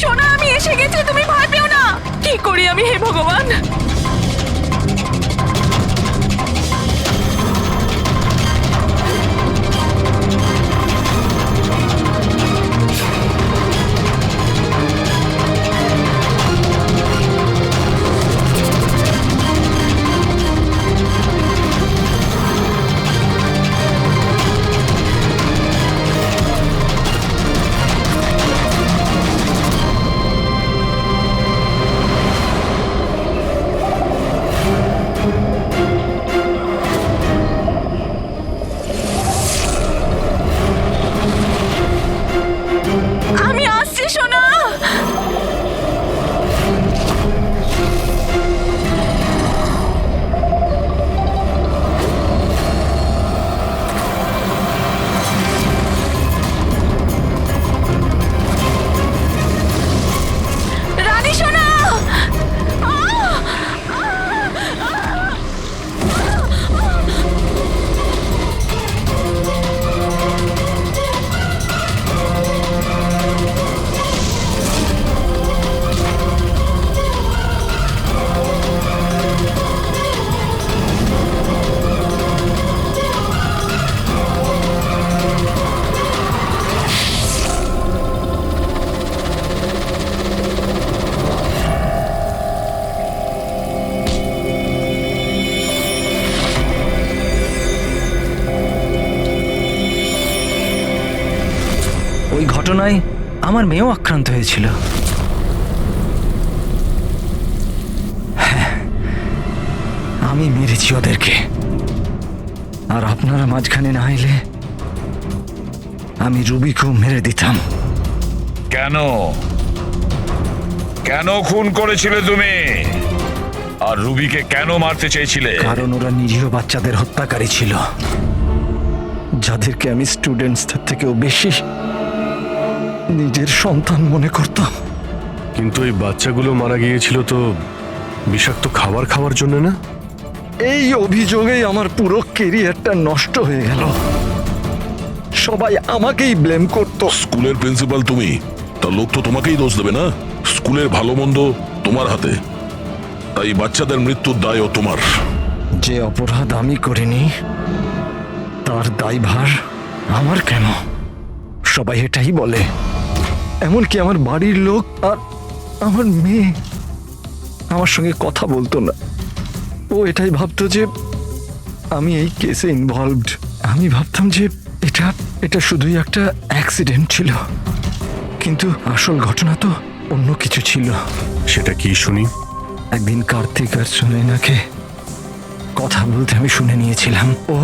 সোনা, আমি এসে গেছি, তুমি ভয় পেও না। কি করি আমি, হে ভগবান।
ঘটনায় আমার মেয়েও আক্রান্ত হয়েছিল। হ্যাঁ, আমি মেরেছি ওদেরকে, আর আপনারা মাঝখানে না এলে আমি রুবিকেও মেরে দিতাম।
কেন কেন খুন করেছিলে তুমি? আর রুবিকে কেন মারতে চেয়েছিলে?
কারণ ওরা নিরীহ বাচ্চাদের হত্যাকারী ছিল, যাদেরকে আমি স্টুডেন্টসদের থেকেও বেশি নিজের সন্তান মনে করতাম।
কিন্তু এই বাচ্চাগুলো মারা গিয়েছিল তো বিষাক্ত খাবার খাওয়ার জন্য না?
এই অভিযোগেই আমার পুরো কেরিয়ারটা নষ্ট হয়ে গেল। সবাই আমাকেই ব্লেম করতো।
স্কুলের প্রিন্সিপাল তুমি, তা লোক তো তোমাকেই দোষ দেবে না? স্কুলের ভালো মন্দ তোমার হাতে, তাই বাচ্চাদের মৃত্যুর দায়ও তোমার।
যে অপরাধ আমি করিনি তার দায়ভার আমার কেন? সবাই এটাই বলে, এমনকি আমার বাড়ির লোক আর আমার মেয়ে আমার সঙ্গে কথা বলতো না। ও এটাই ভাবতো যে আমি এই কেসে ইনভলভড। আমি ভাবতাম যে এটা শুধুই একটা অ্যাক্সিডেন্ট ছিল, কিন্তু আসল ঘটনা তো অন্য কিছু ছিল।
সেটা কি শুনি?
একদিন কার্তিক আর সুনয়নাকে কথা বলতে আমি শুনে নিয়েছিলাম। ও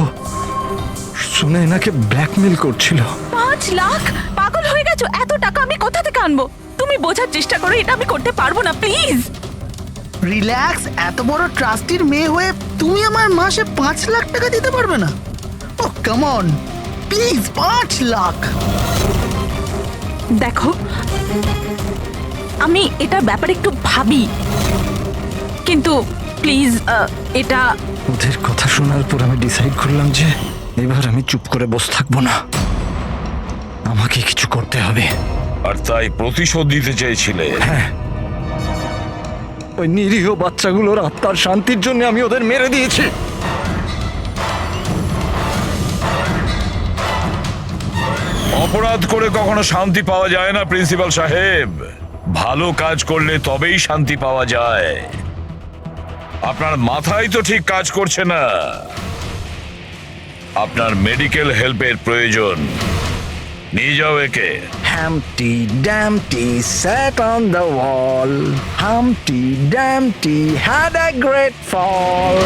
সুনয়নাকে ব্ল্যাকমেল করছিল।
5 লাখ? পাগল হয়ে গেছো? এত টাকা আমি কোথা থেকে আনবো? তুমি বোঝার চেষ্টা করো, এটা আমি করতে পারবো না, প্লিজ।
রিল্যাক্স। এত বড় ট্রাস্টির মেয়ে হয়ে তুমি আমার মাসে 5 লাখ টাকা দিতে পারবে না? ও কাম অন, প্লিজ 5 লাখ।
দেখো, আমি এটার ব্যাপারে একটু ভাবি, কিন্তু প্লিজ এটা।
ওদের কথা শোনার পর আমি ডিসাইড করলাম যে এবার আমি চুপ করে বসে থাকবো না, আমাকে কিছু করতে হবে।
আর তাই প্রতিশোধ দিতে চেয়েছিলে?
হ্যাঁ, ওই নিরীহ বাচ্চাগুলোর আত্মার শান্তির জন্য আমি ওদের মেরে দিয়েছি।
অপরাধ করে কখনো শান্তি পাওয়া যায় না প্রিন্সিপাল সাহেব। ভালো কাজ করলে তবেই শান্তি পাওয়া যায়। আপনার মাথায় তো ঠিক কাজ করছে না। আপনার মেডিকেল হেল্পের প্রয়োজন। নিয়ে যাও একে।
Humpty Dumpty sat on the wall. Humpty Dumpty had a great fall.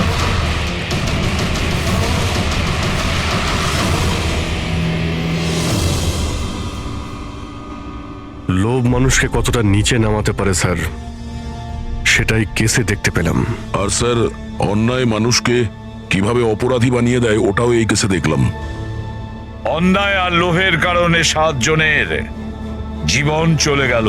লোভ মানুষকে কতটা নিচে নামাতে পারে স্যার, সেটাই কেসে দেখতে পেলাম।
আর স্যার, অন্যায় মানুষকে কিভাবে অপরাধী বানিয়ে দেয় ওটাও এই কেসে দেখলাম।
অন্যায় আর লোভের কারণে 7 জনের জীবন চলে গেল।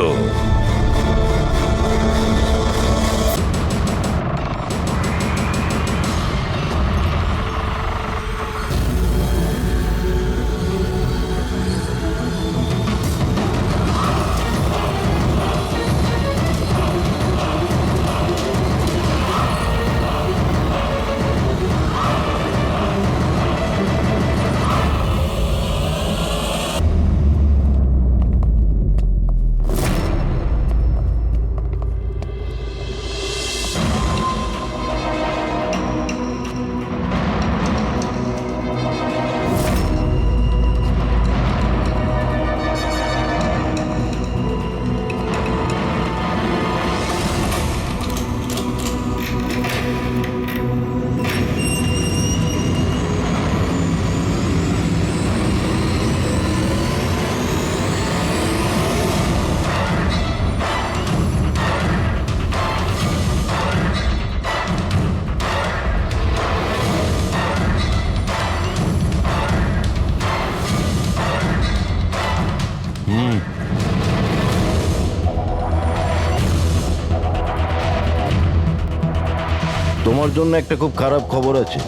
তোমার জন্য একটা খুব খারাপ খবর আছে।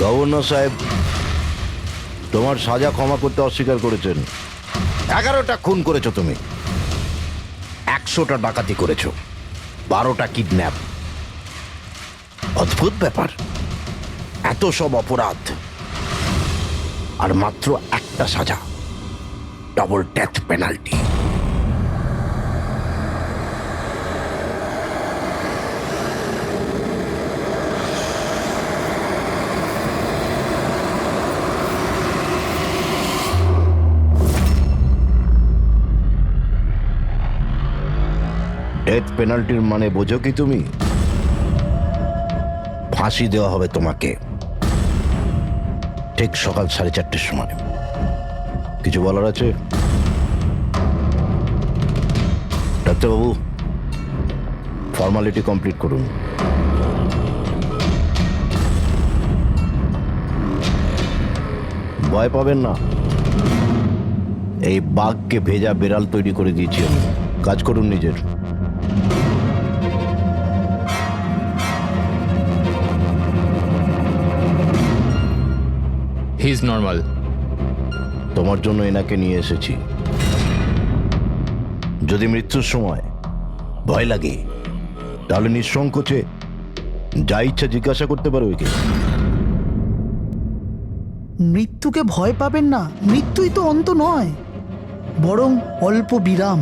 গভর্নর সাহেব তোমার সাজা ক্ষমা করতে অস্বীকার করেছেন। 11টা খুন করেছো তুমি, 100টা ডাকাতি করেছো, 12টা কিডন্যাপ। অদ্ভুত ব্যাপার, এত সব অপরাধ আর মাত্র একটা সাজা, ডবল ডেথ পেনাল্টি। ডেথ পেনাল্টির মানে বোঝো কি তুমি? ফাঁসি দেওয়া হবে তোমাকে ঠিক সকাল 4:30টার সময়। কিছু বলার আছে ডাক্তারবাবু? ফর্মালিটি কমপ্লিট করুন। ভয় পাবেন না, এই বাঘকে ভেজা বেড়াল তৈরি করে দিয়েছি আমি। কাজ করুন নিজের।
He is normal.
তোমার জন্য এনাকে নিয়ে এসেছি। যদি মৃত্যুর সময় ভয় লাগে তাহলে নিঃসংকোচে যা ইচ্ছা জিজ্ঞাসা করতে পারো একে।
মৃত্যুকে ভয় পাবেন না, মৃত্যুই তো অন্ত নয়, বরং অল্প বিরাম।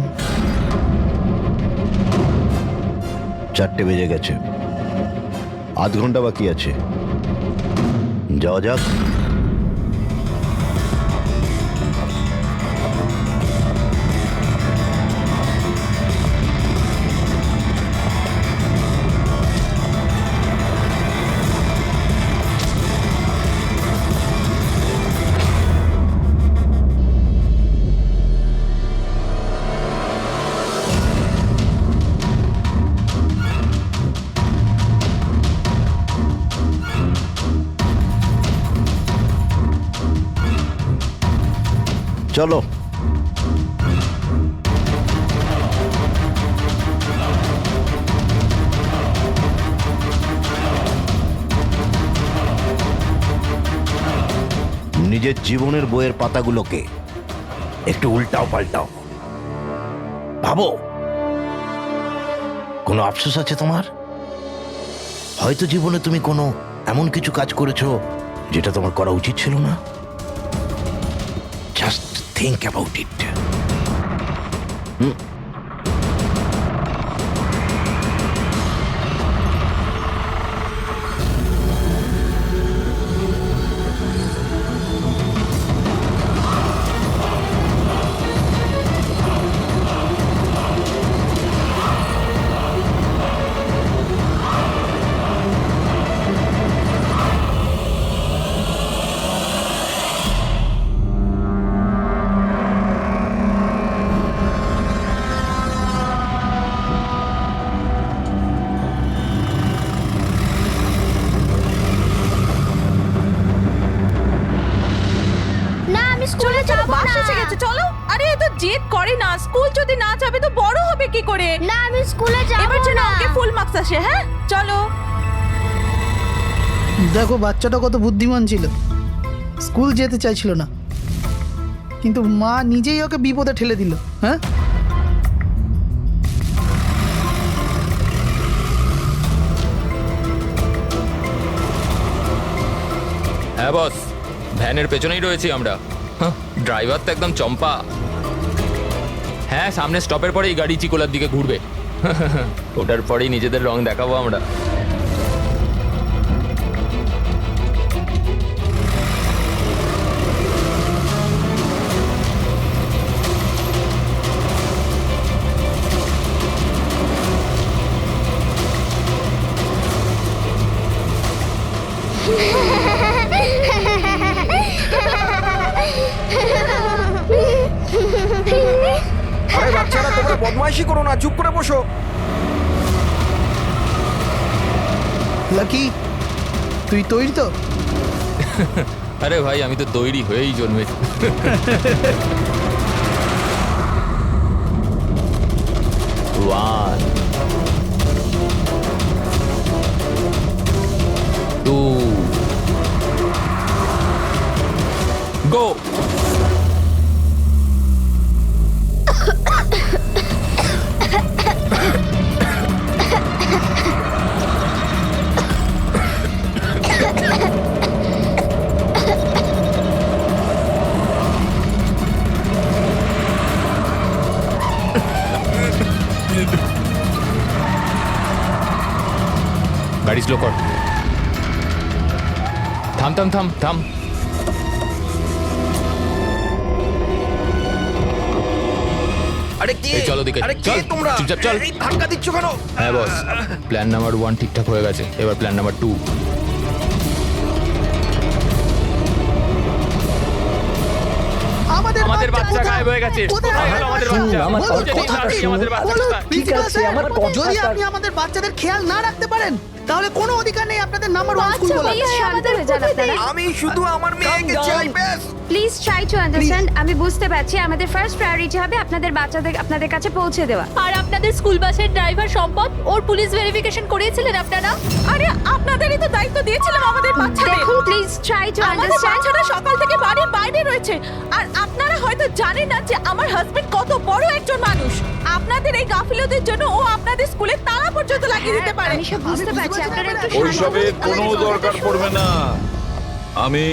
4টে বেজে গেছে, আধ ঘন্টা বাকি আছে, যাওয়া যাক। চলো। নিজের জীবনের বইয়ের পাতাগুলোকে একটু উল্টাও পাল্টাও, ভাবো কোনো আফসোস আছে তোমার? হয়তো জীবনে তুমি কোনো এমন কিছু কাজ করেছো যেটা তোমার করা উচিত ছিল না। Just think about it.
না আমি স্কুলে যাব না।
বাস এসে গেছে, চলো। আরে এ তো জেদ করে না, স্কুল যদি না যাবে তো বড় হবে কি করে?
না আমি স্কুলে যাব না।
এবার যেন ওকে ফুল মার্কস আসে। হ্যাঁ চলো।
দেখো বাচ্চাটা কত বুদ্ধিমান ছিল, স্কুল যেতে চাইছিল না, কিন্তু মা নিজেই ওকে বিপদে ঠেলে দিল। হ্যাঁ,
হ্যাঁ বস, ভ্যানের পেছনেই রয়েছি আমরা। ড্রাইভার তো একদম চম্পা। হ্যাঁ, সামনে স্টপের পরেই গাড়ি চিকোলার দিকে ঘুরবে। ওটার পরেই নিজেদের রং দেখাবো আমরা।
আরে বাচ্চারা, তোমরা বদমাইশি করো না, চুপ করে বসো।
লাকি তুই তৈরি তো?
আরে ভাই, আমি তো তৈরি হয়েই জন্মেছি। One, two, go! গাড়ি স্লো কর। থাম থাম থাম থাম।
আরে
আরে কি
এই চলো দিকে
আরে কে
চল
তোমরা
চুপচাপ চল
এই ধাক্কা দিচ্ছ কেন?
হ্যাঁ বস প্ল্যান নাম্বার 1 ঠিকঠাক হয়ে গেছে, এবার প্ল্যান নাম্বার 2। আমাদের বাচ্চা গায়েব হয়ে গেছে। কোথায় গেল আমাদের বাচ্চা?
আমার
খুঁজে নিয়ে
কথাটা
আসি
শুনুন।
আমাদের বাচ্চাটা।
ঠিক আছে, আমার
যদি
কথাটা-
আপনি আমাদের বাচ্চাদের খেয়াল না রাখতে পারেন তাহলে কোনো অধিকার নেই আপনাদের নাম্বার 1 স্কুল বলার।
প্লিজ শান্ত হয়ে যান আপনারা।
আমি শুধু আমার মেয়েকে চাই ব্যাস।
Please try to understand. আমি বুঝতে পারছি আমাদের ফার্স্ট প্রায়োরিটি হবে আপনাদের বাচ্চাদের আপনাদের কাছে পৌঁছে দেওয়া।
আর আপনাদের স্কুল বাসের ড্রাইভার সম্পদ ওর পুলিশ ভেরিফিকেশন করিয়েছিলেন আপনারা? আরে আপনাদেরই তো দায়িত্ব দিয়েছিলাম আমাদের বাচ্চাদের।
দেখুন প্লিজ ট্রাই টু
আমাদের
আন্ডারস্ট্যান্ড।
বাচ্চারা সকাল থেকে বাড়ির বাইরে রয়েছে আর আপনারা হয়তো জানেন না যে আমার হাজবেন্ড কত বড় একজন মানুষ। আপনাদের এই গাফিলতির জন্য ও আপনাদের স্কুলে তালা পর্যন্ত লাগিয়ে দিতে পারে।
আমি সব বুঝতে পারছি, আপনারা একটু শান্ত
ওইসবের
হন।
কোনো দরকার পড়বে না। আমি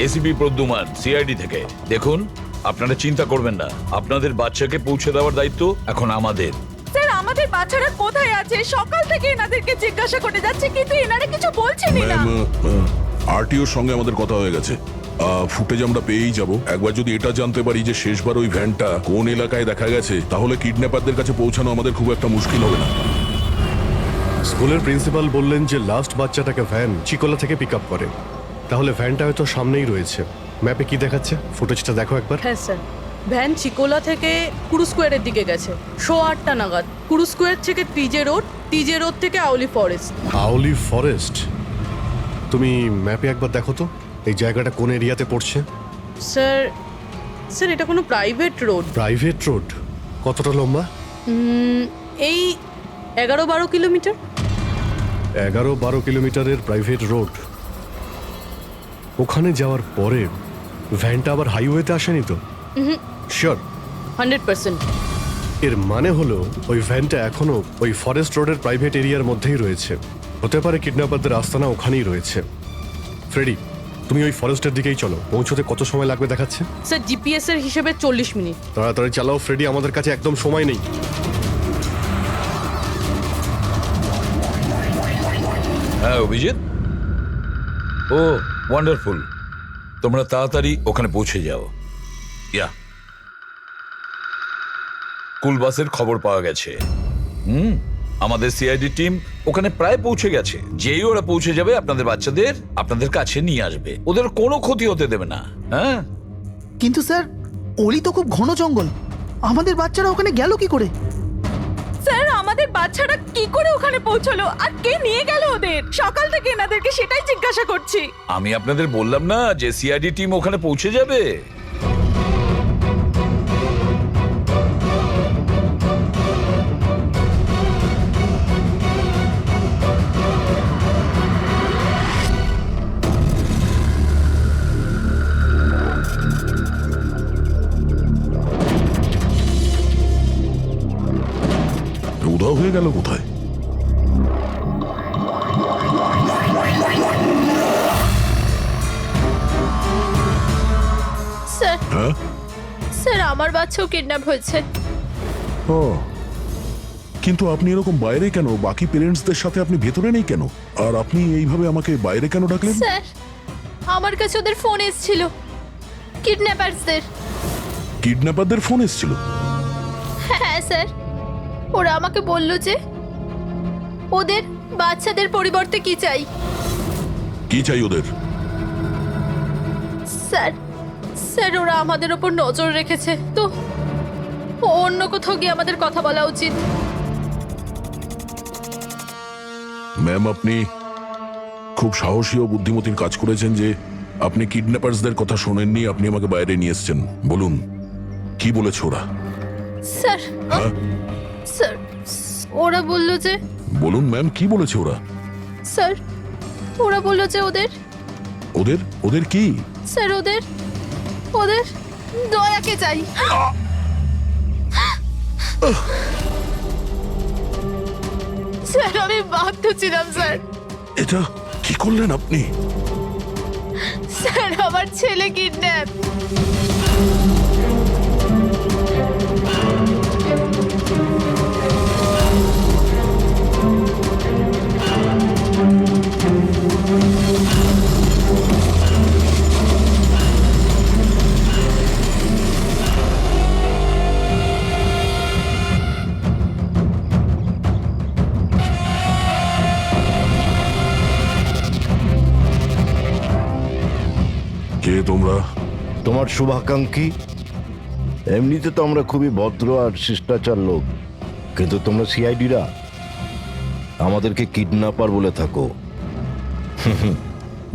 এসিপি প্রদ্যুমান সিআইডি থেকে। দেখুন, আপনারা চিন্তা করবেন না, আপনাদের বাচ্চাকে পৌঁছে দেওয়ার দায়িত্ব এখন আমাদের।
স্যার আমাদের বাচ্চারা কোথায় আছে? সকাল থেকে এনাদেরকে জিজ্ঞাসা করে যাচ্ছে কিন্তু এনারা কিছু বলছেনই না।
আরটিওর সঙ্গে আমাদের কথা হয়ে গেছে, ফুটেজ আমরা পেয়েই যাব। একবার যদি এটা জানতে পারি যে শেষবার ওই ভ্যানটা কোন এলাকায় দেখা গেছে, তাহলে কিডন্যাপারদের কাছে পৌঁছানো আমাদের খুব একটা মুশকিল হবে না।
স্কুলের প্রিন্সিপাল বললেন যে লাস্ট বাচ্চাটাকে ভ্যান চিকোলা থেকে পিক আপ করে, তাহলে ভ্যানটা হয়তো সামনেই রয়েছে। ম্যাপে কি দেখাচ্ছে? ফুটেজটা দেখো একবার।
হ্যাঁ স্যার, ভ্যান চিকোলা থেকে কুরু স্কোয়ারের দিকে গেছে 8:30 নাগাদ। কুরু স্কোয়ার থেকে টিজে রোড থেকে আউলি ফরেস্ট।
আউলি ফরেস্ট? তুমি ম্যাপে একবার দেখো তো এই জায়গাটা কোন এরিয়াতে পড়ছে।
স্যার এটা কোনো প্রাইভেট রোড।
Private road? কতটা লম্বা?
এই 11-12 কিলোমিটার।
11-12 কিলোমিটারের প্রাইভেট রোড। ওখানে যাওয়ার পরে ভ্যানটা আবার হাইওয়েতে আসেনি তো? শিওর?
100%।
এর মানে হলো ওই ভ্যানটা এখনো ওই ফরেস্ট রোডের প্রাইভেট এরিয়ার মধ্যেই রয়েছে। হতে পারে কিডন্যাপারদের আস্তানা ওখানেই রয়েছে। ফ্রেডি, তুমি ওই ফরেস্টের দিকেই চলো। পৌঁছতে কত সময় লাগবে দেখাচ্ছে?
স্যার জিপিএস এর হিসেবে 40 মিনিট।
তাড়াতাড়ি চালাও ফ্রেডি, আমাদের কাছে একদম সময় নেই।
হ্যাঁ অভিজিৎ, ও ওয়ান্ডারফুল। তোমরা তাড়াতাড়ি ওখানে পৌঁছে যাও। ইয়া, স্কুল বাসের খবর পাওয়া গেছে। আমাদের সিআইডি টিম ওখানে প্রায় পৌঁছে গেছে। যেই ওরা পৌঁছে যাবে আপনাদের বাচ্চাদের আপনাদের কাছে নিয়ে আসবে। ওদের কোনো ক্ষতি হতে দেবে না। হ্যাঁ,
কিন্তু স্যার ওলি তো খুব ঘন জঙ্গল, আমাদের বাচ্চারা ওখানে গেল কি করে?
স্যার আমাদের বাচ্চারা কি করে ওখানে পৌঁছলো আর কে নিয়ে গেল ওদের? সকাল থেকে এনাদেরকে সেটাই জিজ্ঞাসা করছি।
আমি আপনাদের বললাম না যে সিআইডি টিম ওখানে পৌঁছে যাবে।
উধাও হয়ে গেল কোথায়?
স্যার
হ্যাঁ,
স্যার আমার বাচ্চাও কিডন্যাপ হয়েছে।
ও, কিন্তু আপনি এরকম বাইরে কেন? বাকি পেরেন্টসদের সাথে আপনি ভেতরে নেই কেন? আর আপনি এইভাবে আমাকে বাইরে কেন ডাকলেন?
স্যার আমার কাছে ওদের ফোন এসেছিল, কিডন্যাপারসদের।
কিডন্যাপারদের ফোন এসেছিল?
হ্যাঁ স্যার, ওরা আমাকে বলল যে ওদের বাচ্চাদের পরিবর্তে কি চাই।
কি চাই ওদের?
স্যার স্যার ওরা আমাদের ওপর নজর রেখেছে, তো অন্য কোথাও গিয়ে আমাদের কথা বলা উচিত।
ম্যাম, আপনি খুব সাহসী ও বুদ্ধিমতীর কাজ করেছেন যে আপনি কিডন্যাপারসদের কথা শোনেননি, আপনি আমাকে বাইরে নিয়ে এসেছেন। বলুন কি বলেছে ওরা?
স্যার
হ্যাঁ,
স্যার ওরা বলল যে,
বলুন ম্যাম, কি বলেছে ওরা?
স্যার ওরা বলল যে ওদের
ওদের ওদের কি?
স্যার ওদের ওদের দয়াকে চাই। স্যার আমি বাধ্য ছিলাম স্যার।
এটা কি করলেন আপনি?
স্যার আমার ছেলে কিডন্যাপ।
কে তোমরা?
তোমার শুভাকাঙ্ক্ষী। এমনিতে তো আমরা খুবই ভদ্র আর শিষ্টাচার লোক, কিন্তু তোমরা সিআইডিরা আমাদেরকে কিডন্যাপার বলে থাকো।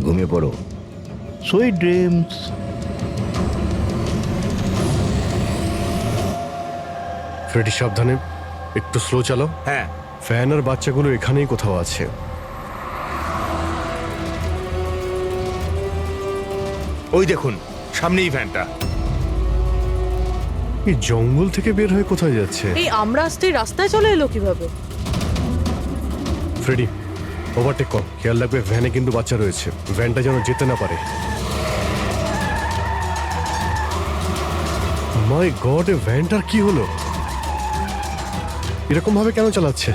ঘুমিয়ে পড়ো। Sweet dreams.
ফ্রেডি সাবধানে, একটু স্লো চালাও।
হ্যাঁ।
ফ্যান আর বাচ্চাগুলো এখানেই কোথাও আছে।
ওই দেখুন সামনেই ভ্যানটা।
এই জঙ্গল থেকে বের হয়ে কোথায় যাচ্ছে?
এই আমরা আসতেই রাস্তায় চলে এলো কিভাবে?
ফ্রেডি, ওভারটেক কর। খেয়াল রাখবে ভ্যানে কিন্তু বাচ্চা রয়েছে, ভ্যানটা যেন যেতে না পারে। মাই গড, এ ভ্যানটার কি হলো? এরকম ভাবে কেন চালাচ্ছে?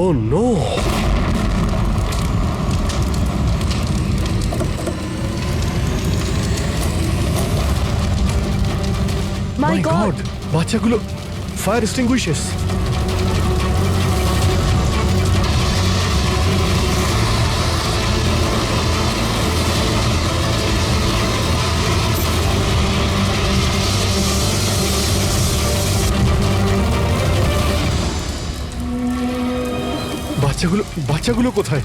Oh no!
মাই গড,
বাচ্চাগুলো ফায়ার এক্সটিংগুইশার্স। বাচ্চাগুলো কোথায়?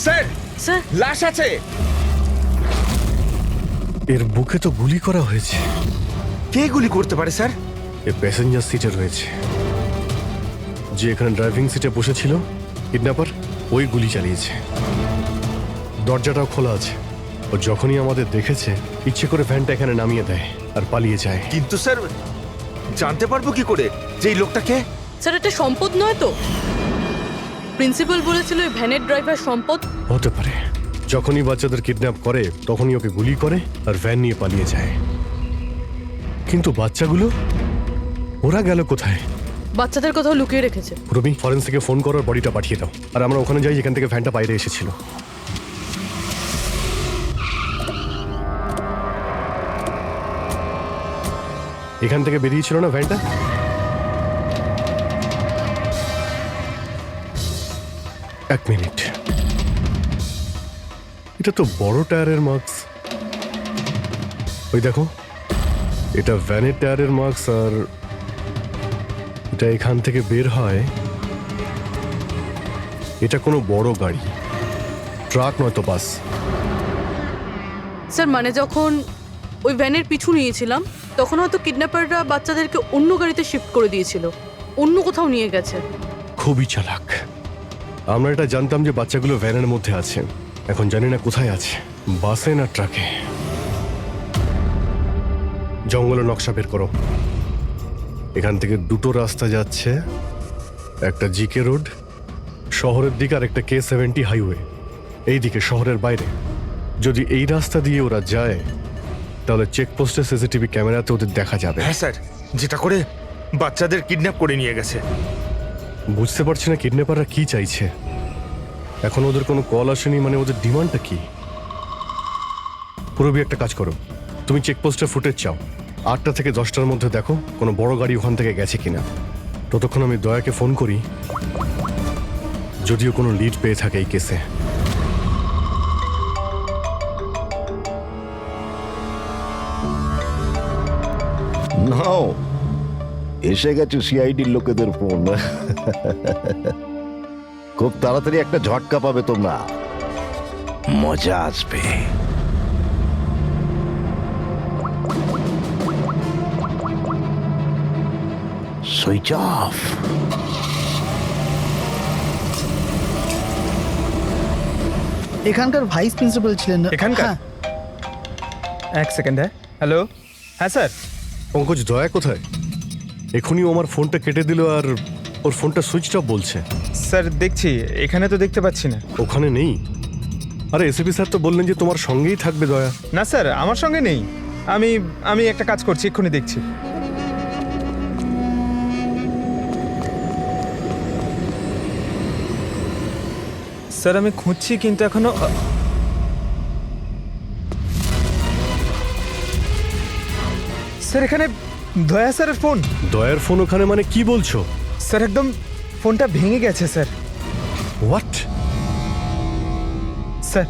স্যার,
স্যার,
লাশ আছে।
এর বুকে তো গুলি করা হয়েছে।
কে গুলি করতে পারে স্যার?
এ প্যাসেঞ্জার সিটে রয়েছে। যে এখানে ড্রাইভিং সিটে বসেছিল কিডন্যাপার, ওই গুলি চালিয়েছে। দরজাটাও খোলা আছে। ও যখনই আমাদের দেখেছে ইচ্ছে করে ভ্যানটা এখানে নামিয়ে দেয় আর পালিয়ে যায়।
কিন্তু স্যার জানতে পারবো কি করে যে এই লোকটাকে?
স্যার এটা সম্পদ নয় তো? প্রিন্সিপাল বলেছিল এই ভ্যানের ড্রাইভার সম্পদ।
হতে পারে। যখনই বাচ্চাদের কিডন্যাপ করে তখনই ওকে গুলি করে আর ভ্যান নিয়ে পালিয়ে যায়। কিন্তু বাচ্চাগুলো, ওরা গেল কোথায়?
বাচ্চাদের কোথাও লুকিয়ে রেখেছে।
রবি, ফরেন্সিকে ফোন করো, বডিটা পাঠিয়ে দাও। আর আমরা ওখানে যাই যেখান থেকে ভ্যানটা বাইরে এসেছিল। এখান থেকে বেরিয়েছিল না ভ্যানটা? এক মিনিট, এটা তো বড় টায়ারের মার্কস। ওই দেখো, এটা ভ্যানের টায়ারের মার্কস। আর এটা এখান থেকে বের হয়। এটা কোনো বড় গাড়ি, ট্রাক নয়তো বাস।
স্যার মানে যখন ওই ভ্যানের পিছু নিয়েছিলাম তখন হয়তো কিডন্যাপাররা বাচ্চাদেরকে অন্য গাড়িতে শিফট করে দিয়েছিল, অন্য কোথাও নিয়ে গেছে।
খুবই চালাক। আমরা এটা জানতাম যে বাচ্চাগুলো ভ্যানের মধ্যে আছে, এখন জানি না কোথায় আছে, বাসে না ট্রাকে। জঙ্গলের নকশা বের করো। এখান থেকে দুটো রাস্তা যাচ্ছে, একটা জিকে রোড শহরের দিকে আর একটা K70 হাইওয়ে এই দিকে শহরের বাইরে। যদি এই রাস্তা দিয়ে ওরা যায় তাহলে চেকপোস্টে সিসিটিভি ক্যামেরাতে ওদের দেখা যাবে।
হ্যাঁ স্যার, যেটা করে বাচ্চাদের কিডন্যাপ করে নিয়ে গেছে।
বুঝতে পারছি না কিডন্যাপাররা কি চাইছে। এখন ওদের কোনো কল আসেনি, মানে ওদের ডিমান্ডটা কি? পুরবি, একটা কাজ করো, তুমি চেকপোস্টের ফুটেজ চাও, 8টা থেকে 10টার মধ্যে দেখো কোনো বড় গাড়ি ওখান থেকে গেছে কিনা। ততক্ষণ আমি দয়াকে ফোন করি, যদিও কোনো লিড পেয়ে থাকে এই কেসে।
নাও, এসে গেছে সিআইডির লোকেদের ফোন। খুব তাড়াতাড়ি একটা ঝটকা পাবে তোমরা, মজা আসবে। Switch off.
এখানকার ভাইস প্রিন্সিপাল ছিলেন না?
এখানকার?
হ্যাঁ।
এক সেকেন্ড। হ্যালো, হ্যাঁ স্যার।
পঙ্কজ, দয়া কোথায়? এখনই ও আমার ফোনটা কেটে দিল আর ওর ফোনটা সুইচ অফ বলছে।
স্যার দেখছি, এখানে তো দেখতে পাচ্ছি না।
ওখানে নেই? আরে এসপি স্যার তো বললেন যে তোমার সঙ্গেই থাকবে দয়া।
না স্যার, আমার সঙ্গে নেই। আমি একটা কাজ করছি, এক্ষুনি দেখছি। স্যার আমি খুঁজছি কিন্তু এখনো স্যার এখানে দয়া স্যারের ফোন।
দয়ার ফোন ওখানে মানে কি বলছো?
স্যার একদম ফোনটা ভেঙে গেছে স্যার।
হোয়াট?
স্যার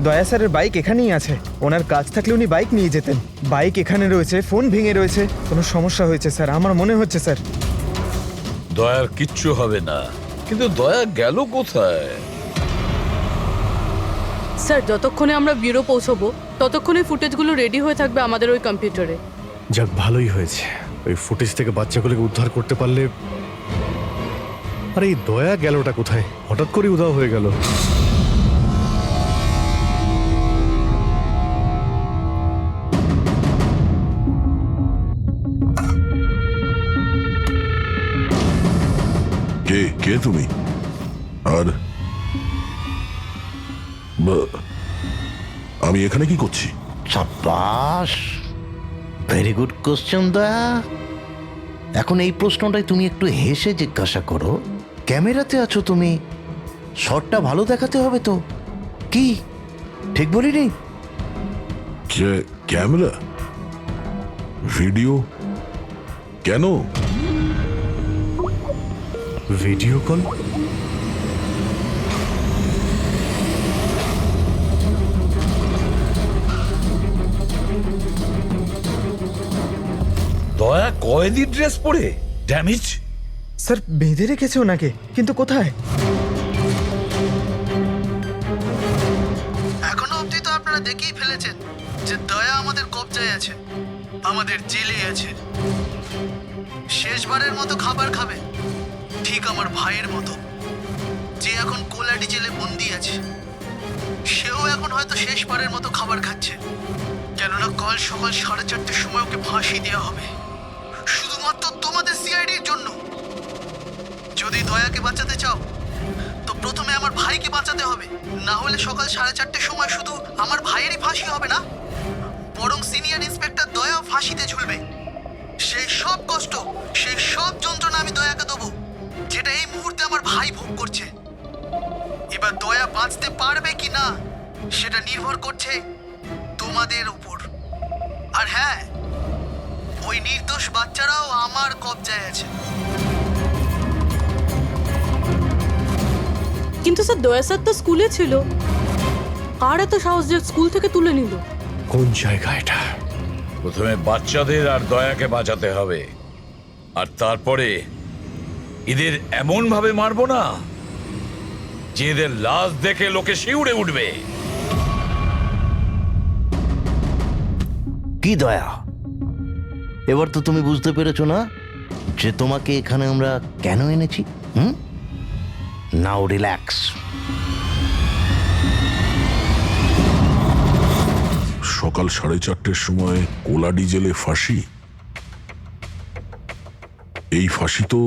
দয়া স্যারের বাইক এখানেই আছে। ওনার কাজ থাকলে উনি বাইক নিয়ে যেতেন। বাইক এখানে রয়েছে, ফোন ভেঙে রয়েছে, কোনো সমস্যা হয়েছে স্যার আমার মনে হচ্ছে স্যার।
দয়ার কিচ্ছু হবে না, কিন্তু দয়া গেল কোথায়?
স্যার যতক্ষণে আমরা ব্যুরো পৌঁছবো ততক্ষণে ফুটেজগুলো রেডি হয়ে থাকবে আমাদের ওই কম্পিউটারে।
যাক ভালোই হয়েছে, ওই ফুটেজ থেকে বাচ্চাগুলোকে উদ্ধার করতে পারলে। আরে এই দয়া গেলটা কোথায়? হঠাৎ করে উধাও হয়ে গেল।
কে কে তুমি? আর আমি এখানে কি করছি?
সাব্বাস, ভেরি গুড কোশ্চেন দয়া। এখন এই প্রশ্নটাই তুমি একটু হেসে জিজ্ঞাসা করো। ক্যামেরাতে আছো তুমি, শটটা ভালো দেখাতে হবে তো। কি ঠিক বলিনি?
ক্যামেরা, ভিডিও, কেন?
Video call?
দয়া কয়েদি ড্রেস পরে ড্যামেজ।
স্যার বেঁধে রেখেছে ওনাকে, কিন্তু কোথায়?
এখনো অবধি তো আপনারা দেখেই ফেলেছেন যে দয়া আমাদের কবজায় আছে, আমাদের জেলে আছে। শেষবারের মতো খাবার খাবে, ঠিক আমার ভাইয়ের মতো, যে এখন কোলাডি জেলে বন্দি আছে। সেও এখন হয়তো শেষবারের মতো খাবার খাচ্ছে, কেননা কাল সকাল 4:30টার সময় ওকে ফাঁসি দেওয়া হবে, শুধুমাত্র তোমাদের সিআইডির জন্য। যদি দয়াকে বাঁচাতে চাও তো প্রথমে আমার ভাইকে বাঁচাতে হবে, না হলে সকাল 4:30টার সময় শুধু আমার ভাইয়েরই ফাঁসি হবে না, বরং সিনিয়র ইন্সপেক্টর দয়াও ফাঁসিতে ঝুলবে। সেই সব কষ্ট, সেই সব যন্ত্রণা আমি দয়াকে দেবো, যেটা এই মুহূর্তে আমার ভাই ভোগ করছে। এবার দয়া বাঁচতে পারবে কি না সেটা নির্ভর করছে তোমাদের উপর। আর হ্যাঁ, ওই নির্দোষ বাচ্চারাও আমার কবজায় আছে।
কিন্তু স্যার দয়া স্যার তো স্কুলে ছিল, কার এত সাহস যে স্কুল থেকে তুলে নিল?
কোন জায়গা এটা?
প্রথমে বাচ্চাদের আর দয়াকে বাঁচাতে হবে, আর তারপরে এদের এমন ভাবে মারবো না যে এদের লাশ দেখে লোকে শিউরে উঠবে।
কি দয়া, এবার তো তুমি বুঝতে পেরেছো না যে তোমাকে এখানে আমরা কেন এনেছি? নাও রিল্যাক্স।
সকাল 4:30টার সময় কোলাডি জেলে ফাঁসি। এই ফাঁসি তো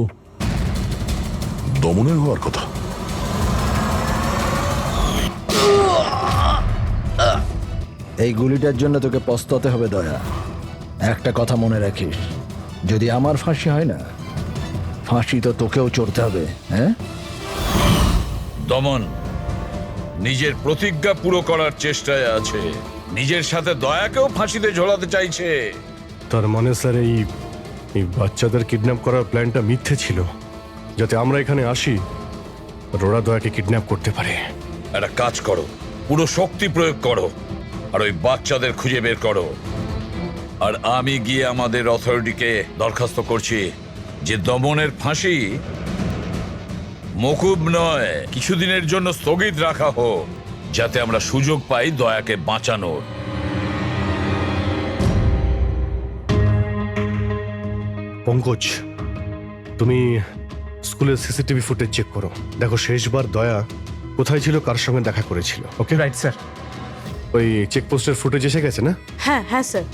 দমনের হওয়ার কথা।
এই গুলিটার জন্য তোকে পস্তাতে হবে দয়া। একটা কথা মনে রাখিস, যদি আমার ফাঁসি হয় না, ফাঁসি তো তোকেও চড়তে হবে। হ্যাঁ
দমন নিজের প্রতিজ্ঞা পুরো করার চেষ্টায় আছে, নিজের সাথে দয়াকেও ফাঁসিতে ঝোলাতে চাইছে।
তার মানে স্যার এই বাচ্চাদের কিডন্যাপ করার প্ল্যানটা মিথ্যে ছিল, যাতে আমরা এখানে আসি আর ওরা দয়াকে কিডন্যাপ করতে পারে।
একটা কাজ করো, পুরো শক্তি প্রয়োগ করো আর ওই বাচ্চাদের খুঁজে বের করো। আর আমি গিয়ে আমাদের অথরিটিকে দরখাস্ত করছি যে দমনের ফাঁসি মকুব নয়, কিছুদিনের জন্য স্থগিত রাখা হোক, যাতে আমরা সুযোগ পাই দয়াকে বাঁচানোর।
পঙ্কজ, তুমি স্কুলের সিসিটিভি ফুটেজ চেক করো, দেখো শেষবার দয়া কোথায় ছিল, কার সঙ্গে দেখা করেছিল। Okay
right sir.
ওই চেকপোস্টের ফুটেজ এসে গেছে না?
হ্যাঁ হ্যাঁ স্যার।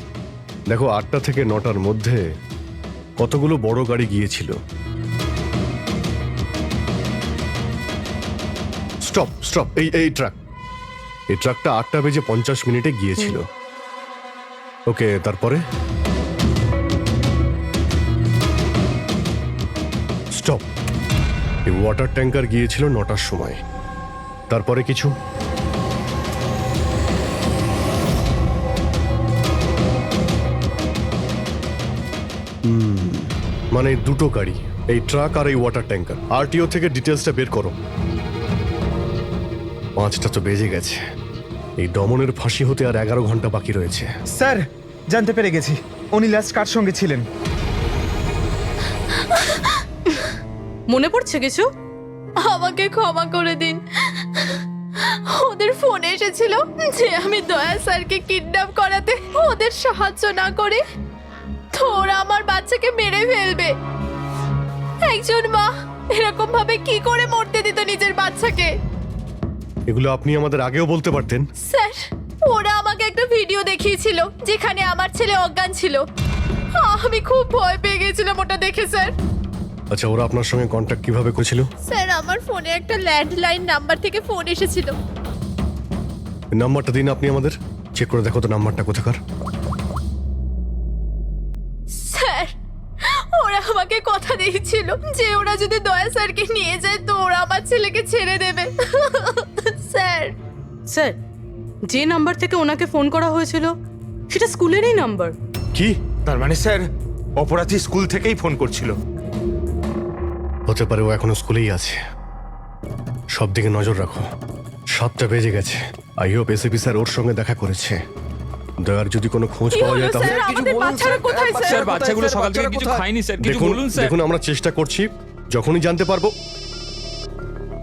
দেখো 8টা থেকে 9টার মধ্যে কতগুলো বড় গাড়ি গিয়েছিল। স্টপ স্টপ, এই ট্রাকটা 8:50 গিয়েছিল। ওকে, তারপরে স্টপ, এই ওয়াটার ট্যাঙ্কার গিয়েছিল 9টার সময়। তারপরে কিছু? মানে দুটো গাড়ি, এই ট্রাক আর এই ওয়াটার ট্যাঙ্কার। আরটিও থেকে ডিটেলসটা বের করো। 5টা তো বেজে গেছে। এই দমনের ফাঁসি হতে আর 11 ঘন্টা বাকি রয়েছে।
স্যার, জানতে পেরে গেছি উনি লাস্ট কার সঙ্গে ছিলেন।
মনে পড়ছে কিছু?
আমাকে ক্ষমা করে দিন। ওদের ফোন এসেছিল যে আমি দয়া স্যারকে কিডন্যাপ করাতে ওদের সাহায্য না করে তো ওরা আমার বাচ্চাকে মেরে ফেলবে। একজন মা এরকম ভাবে কি করে মরতে দিত নিজের বাচ্চাকে?
এগুলো আপনি আমাদের আগেও বলতে পারতেন।
স্যার, ওরা আমাকে একটা ভিডিও দেখিয়েছিল যেখানে আমার ছেলে অজ্ঞান ছিল। আমি খুব ভয় পেয়ে গেছিলাম ওটা দেখে স্যার।
আচ্ছা, ওরা আপনার সঙ্গে কন্ট্যাক্ট কিভাবে করেছিল?
স্যার, আমার ফোনে একটা ল্যান্ডলাইন নাম্বার থেকে ফোন এসেছিল।
নাম্বারটা দিন আপনি আমাদের, চেক করে দেখো তো নাম্বারটা কোথাকার।
স্যার, ওরা আমাকে কথা দিয়েছিল যে ওরা যদি দয়া স্যারকে নিয়ে যায় তো ওরা আমার ছেলেকে ছেড়ে দেবে। স্যার,
স্যার, যে নাম্বার থেকে ওনাকে ফোন করা হয়েছিল সেটা স্কুলেরই নাম্বার।
কি?
তার মানে স্যার অপরাধী স্কুল থেকেই ফোন করছিল।
হতে পারে ও এখনো স্কুলেই আছে। সব দিকে নজর রাখো। 7টা বেজে গেছে। আই হোপ এসিপি স্যার ওর সঙ্গে দেখা করেছে। দয়ার যদি কোনো খোঁজ পাওয়া যায় তাহলে
স্যার, বাচ্চাগুলো সকাল থেকে কিছু খায়নি স্যার, কিছু
দেখুন,
বলুন স্যার।
দেখুন আমরা চেষ্টা করছি, যখনই জানতে পারবো।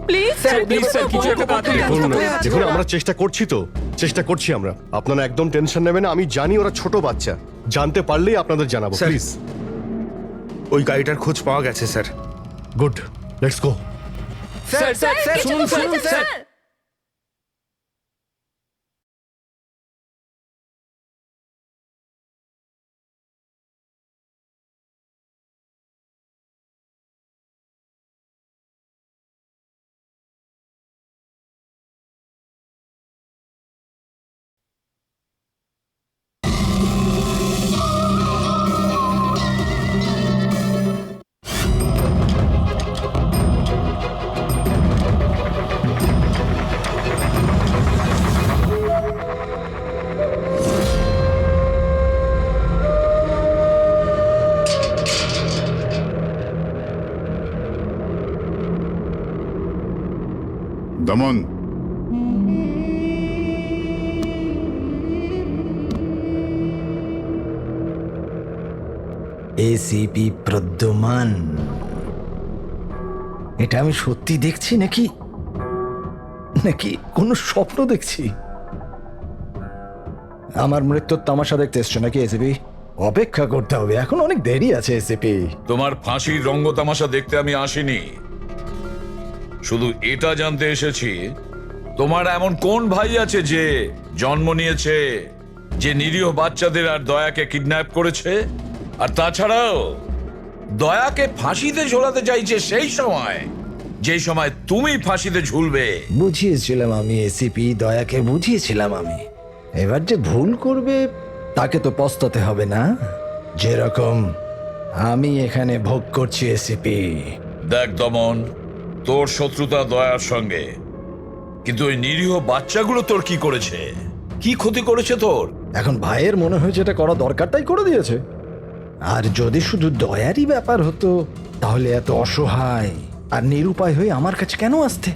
প্লিজ
স্যার, প্লিজ স্যার, কিছু একটা কথা
দেখুন, দেখুন আমরা চেষ্টা করছি তো, চেষ্টা করছি আমরা। আপনারা একদম টেনশন নেবেন না। আমি জানি ওরা ছোট বাচ্চা, জানতে পারলেই আপনাদের জানাবো।
Sir,
please.
ওই গাড়িটার খোঁজ পাওয়া গেছে sir.
Good, let's go.
Sir, sir, sir, শুনুন স্যার, স্যার।
দমন,
এসিপি প্রদ্যুমান, এটা আমি সত্যি দেখছি নাকি নাকি কোনো স্বপ্ন দেখছি? আমার মৃত্যুর তামাশা দেখতে এসছো নাকি এসিপি? অপেক্ষা করতে হবে, এখন অনেক দেরি আছে এসিপি।
তোমার ফাঁসির রঙ্গ তামাশা দেখতে আমি আসিনি, শুধু এটা জানতে এসেছি তোমার এমন কোন ভাই আছে যে জন্ম নিয়েছে, যে নিরীহ বাচ্চাদের আর দয়াকে কিডন্যাপ করেছে, আর তাছাড়াও দয়াকে ফাঁসিতে ঝোলাতে চাইছে সেই সময় যে সময় তুমি ফাঁসিতে ঝুলবে।
বুঝিয়েছিলাম আমি এসিপি, দয়াকে বুঝিয়েছিলাম আমি। এবার যে ভুল করবে তাকে তো পস্তাতে হবে না, যেরকম আমি এখানে ভোগ করছি এসিপি।
দেখ দমন, তোর শত্রুতা দয়ার সঙ্গে, কিন্তু ওই নিরীহ বাচ্চাগুলো তোর কি করেছে, কি ক্ষতি করেছে তোর?
এখন ভাইয়ের মনে হয়েছে এটা করা দরকার তাই করে দিয়েছে। আর যদি শুধু দয়ারই ব্যাপার হতো তাহলে এত অসহায় আর নিরুপায় হয়ে আমার কাছে কেন আসতে?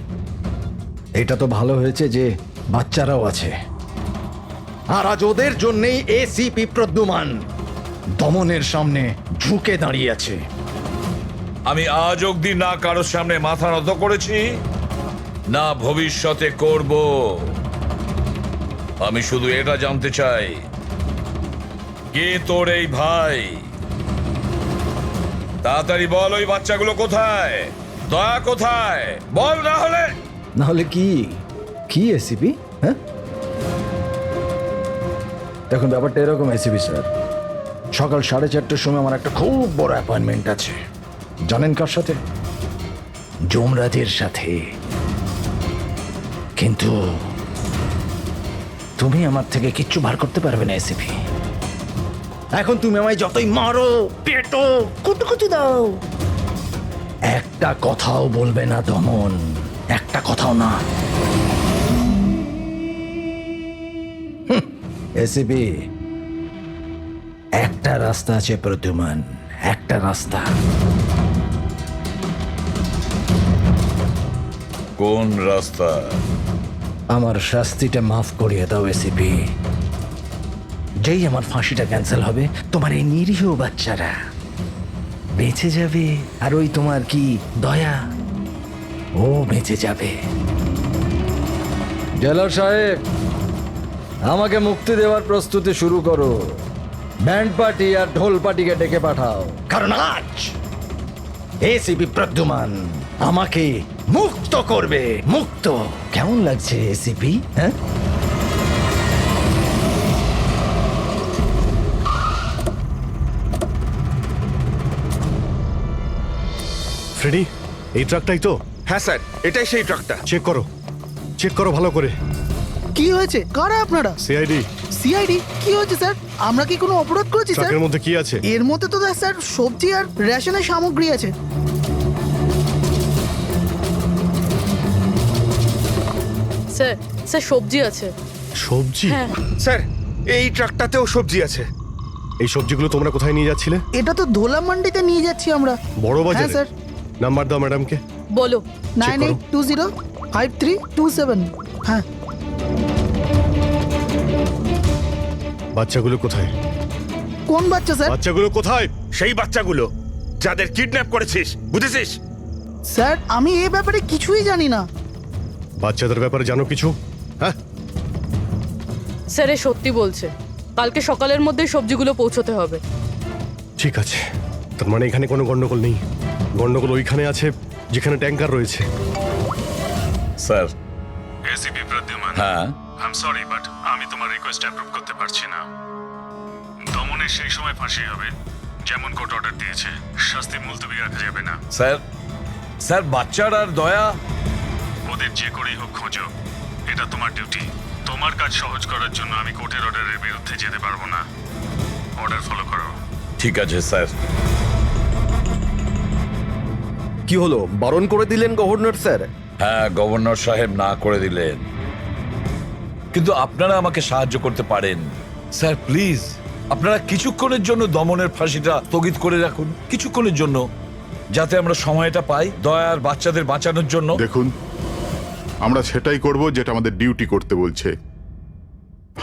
এটা তো ভালো হয়েছে যে বাচ্চারাও আছে, আর আজ ওদের জন্যই এসিপি প্রদ্যুমান দমনের সামনে ঝুঁকে দাঁড়িয়ে আছে।
আমি আজ অবধি না কারোর সামনে মাথা নত করেছি, না ভবিষ্যতে করব। আমি শুধু এটা জানতে চাই, কে তোর এই ভাই? তাড়াতাড়ি বল, ওই বাচ্চাগুলো কোথায়? দয়া কোথায়? বল, না হলে
কি কি এসিপি? হ্যাঁ, দেখুন ব্যাপারটা এরকম এসিপি স্যার, সকাল 4:30টার সময় আমার একটা খুব বড় অ্যাপয়েন্টমেন্ট আছে। জানেন কার সাথে? যমরাজের সাথে। কিন্তু তুমি আমার থেকে কিচ্ছু বার করতে পারবে না এসিপি। এখন তুমি আমায় যতই মারো, পেটো, কুটুকুচু দাও, একটা কথাও বলবে না দমন। একটা কথাও না। এসিপি, একটা রাস্তা আছে প্রদ্যুমান, একটা রাস্তা।
কোন রাস্তা?
আমার শাস্তিটা মাফ করিয়ে দাও এসিপি। যেই আমার ফাঁসিটা ক্যান্সেল হবে, তোমার এই নিরীহ বাচ্চারা বেঁচে যাবে, আর ওই তোমার কি দয়া, ও বেঁচে যাবে। জেলার সাহেব, আমাকে মুক্তি দেওয়ার প্রস্তুতি শুরু করো। ব্যান্ড পার্টি আর ঢোল পার্টিকে ডেকে পাঠাও, কারণ আজ এসিপি প্রদ্যুমান আমাকে মুক্ত করবে। মুক্ত কেমন লাগছে এসিপি? হ্যাঁ,
ফ্রেডি, এই ট্রাকটাই তো?
হ্যাঁ স্যার, এটাই সেই ট্রাকটা।
চেক করো ভালো করে।
কি হয়েছে? কারা আপনারা?
সিআইডি।
সিআইডি? কি হয়েছে স্যার? আমরা কি কোনো অপরাধ করেছি স্যার?
ট্রাকের মধ্যে কি আছে?
এর মধ্যে তো স্যার সবজি আর রেশনের সামগ্রী আছে।
স্যার, স্যার সবজি আছে।
সবজি?
হ্যাঁ।
স্যার, এই ট্রাকটাতেও সবজি আছে।
এই সবজিগুলো তোমরা কোথায় নিয়ে যাচ্ছিলে?
এটা তো ধোলা মান্ডিতে নিয়ে যাচ্ছি আমরা।
বড়
হ্যাঁ
বাজারে?
স্যার।
নাম্বার দাও ম্যাডামকে।
বলো।
98205327। হ্যাঁ।
বাচ্চাগুলো কোথায়?
কোন বাচ্চা স্যার?
বাচ্চাগুলো কোথায়?
সেই বাচ্চাগুলো যাদের কিডন্যাপ করেছিস, বুঝেছিস?
স্যার, আমি এই ব্যাপারে কিছুই জানি না।
বাচ্চাদের ব্যাপারে জানো কিছু? হ্যাঁ
স্যার, এ সত্যি বলছে। কালকে সকালের মধ্যে সবজিগুলো পৌঁছতে হবে।
ঠিক আছে, তার মানে এখানে কোনো গন্ডগোল নেই। গন্ডগোল ওইখানে আছে যেখানে ট্যাঙ্কার রয়েছে।
স্যার।
এসিপি প্রদ্যুমান।
হ্যাঁ,
আই এম সরি বাট আমি তোমার রিকোয়েস্ট অ্যাপ্রুভ করতে পারছি না। দমনের সেই সময় ফাঁসি হবে যেমন কোর্ট অর্ডার দিয়েছে। শাস্তি মুলতবি রাখা যাবে না।
স্যার বাচ্চার আর দয়া,
ওদের যে করেই হোক খোঁজো, এটা তোমার ডিউটি। তোমার কাজ সহজ করার জন্য আমি কোর্টের অর্ডারের বিরুদ্ধে যেতে পারবো না। অর্ডার ফলো করো।
ঠিক আছে স্যার।
কি হলো, বারণ করে দিলেন গভর্নর স্যার?
হ্যাঁ, গভর্নর সাহেব না করে দিলেন, কিন্তু আপনারা আমাকে সাহায্য করতে পারেন। স্যার প্লিজ, আপনারা কিছুক্ষণের জন্য দমনের ফাঁসিটা স্থগিত করে রাখুন, কিছুক্ষণের জন্য, যাতে আমরা সময়টা পাই দয়ার বাচ্চাদের বাঁচানোর জন্য।
দেখুন, আমরা সেটাই করব যেটা আমাদের ডিউটি করতে বলছে।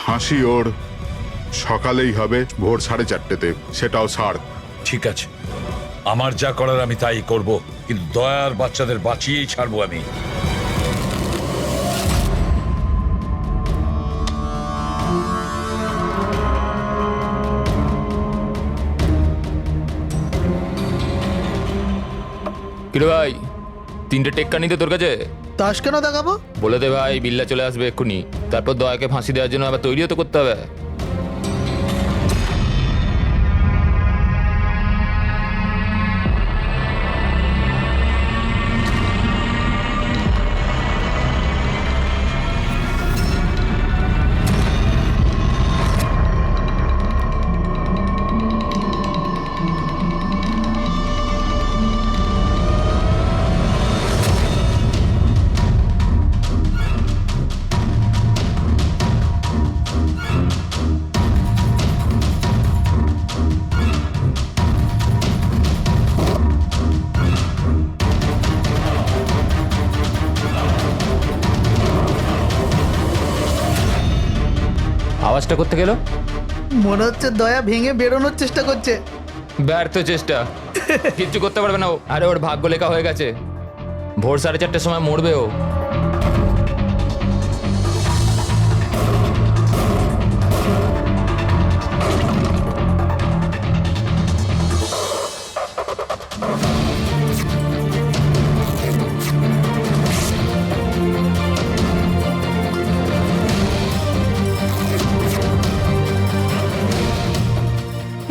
ফাঁসি ওর সকালেই হবে, ভোর 4:30-তে, সেটাও ছাড়।
ঠিক আছে, আমার যা করার আমি তাই করব, কিন্তু দয়ার বাচ্চাদের বাঁচিয়েই ছাড়বো আমি।
কিরে ভাই, 3টে টেক্কা নিতে তোর কাছে?
তাস কেন দেখাবো?
বলে দে ভাই, বিল্লা চলে আসবে এক্ষুনি। তারপর দয়াকে ফাঁসি দেওয়ার জন্য আবার তৈরিও তো করতে হবে। আওয়াজটা করতে গেল,
মনে হচ্ছে দয়া ভেঙে বেরোনোর চেষ্টা করছে।
ব্যর্থ চেষ্টা, কিচ্ছু করতে পারবে না ও। আরে ওর ভাগ্য লেখা হয়ে গেছে, ভোর 4:30-র সময় মরবে ও।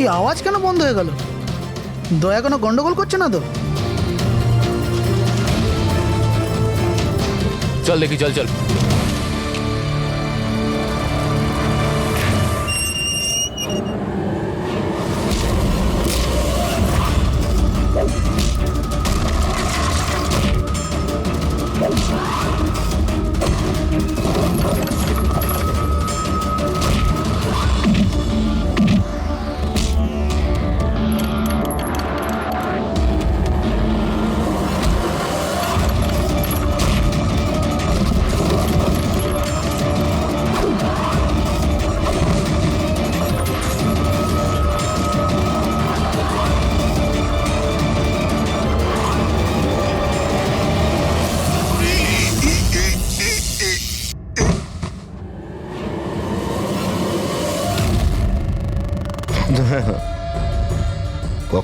এই আওয়াজ কেন বন্ধ হয়ে গেল? দয়া কোনো গন্ডগোল করছে না তো?
চল দেখি, চল চল।
Bye.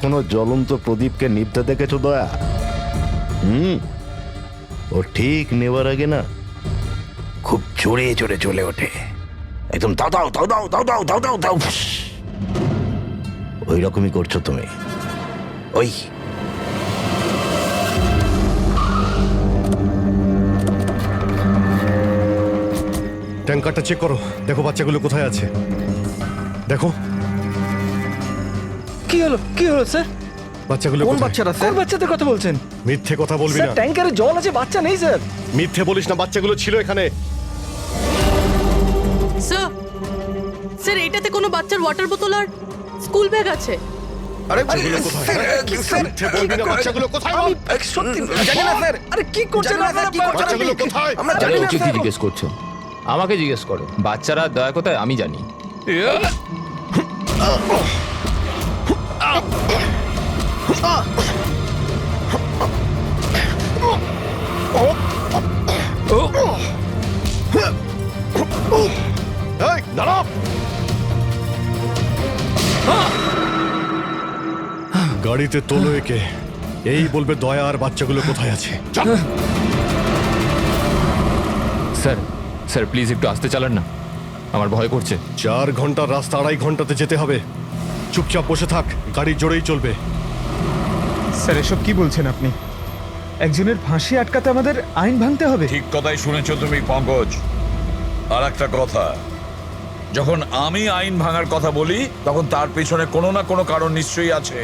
কখনো জ্বলন্ত প্রদীপকে নিভতে দেখেছো দয়া? ও ঠিক নেবার আগে না খুব জোরে জোরে জ্বলে ওঠে, একদম দাও দাও দাও দাও দাও দাও দাও দাও দাও। ওই রকমই করছো তুমি। ওই
ট্যাঙ্কারটা চেক করো, দেখো বাচ্চাগুলো কোথায় আছে। দেখো
কি হলো কি হলো স্যার?
বাচ্চাগুলো
কোন
কোথায়?
বাচ্চারা স্যার? কোন বাচ্চাদের কথা বলছেন?
মিথ্যে কথা বলবি
স্যার
না।
ট্যাঙ্কারে জল আছে, বাচ্চা নেই স্যার।
মিথ্যে বলিস না, বাচ্চাগুলো ছিল এখানে।
স্যার স্যার এইটাতে কোনো বাচ্চার ওয়াটার বোতল আর স্কুল ব্যাগ আছে।
আরে বাচ্চাগুলো কোথায়? মিথ্যে বলবি না, বাচ্চাগুলো কোথায় বল?
সত্যি জানি না স্যার। আরে কি করছেন আপনারা?
বাচ্চাগুলো কোথায়?
আমরা
আরে
জানি না
উচিত
স্যার।
জিজ্ঞেস করছো, আমাকে জিজ্ঞেস করো। বাচ্চারা দয়া কোথায় আমি জানি।
এই, দাঁড়াও। গাড়িতে তোলো একে, এই বলবে দয়া আর বাচ্চাগুলো কোথায় আছে।
স্যার স্যার প্লিজ একটু আস্তে চালান না, আমার ভয় করছে।
4 ঘন্টার রাস্তা 2.5 ঘন্টাতে যেতে হবে। চুপচাপ বসে থাক, গাড়ি জোরেই চলবে।
স্যার এসব কি বলছেন আপনি? একজনের ফাঁসি আটকাতে আমাদের আইন ভাঙতে হবে?
ঠিক কথাই শুনেছো তুমি পঙ্কজ। আর একটা কথা, যখন আমি আইন ভাঙার কথা বলি তখন তার পেছনে কোনো না কোনো কারণ নিশ্চয়ই আছে।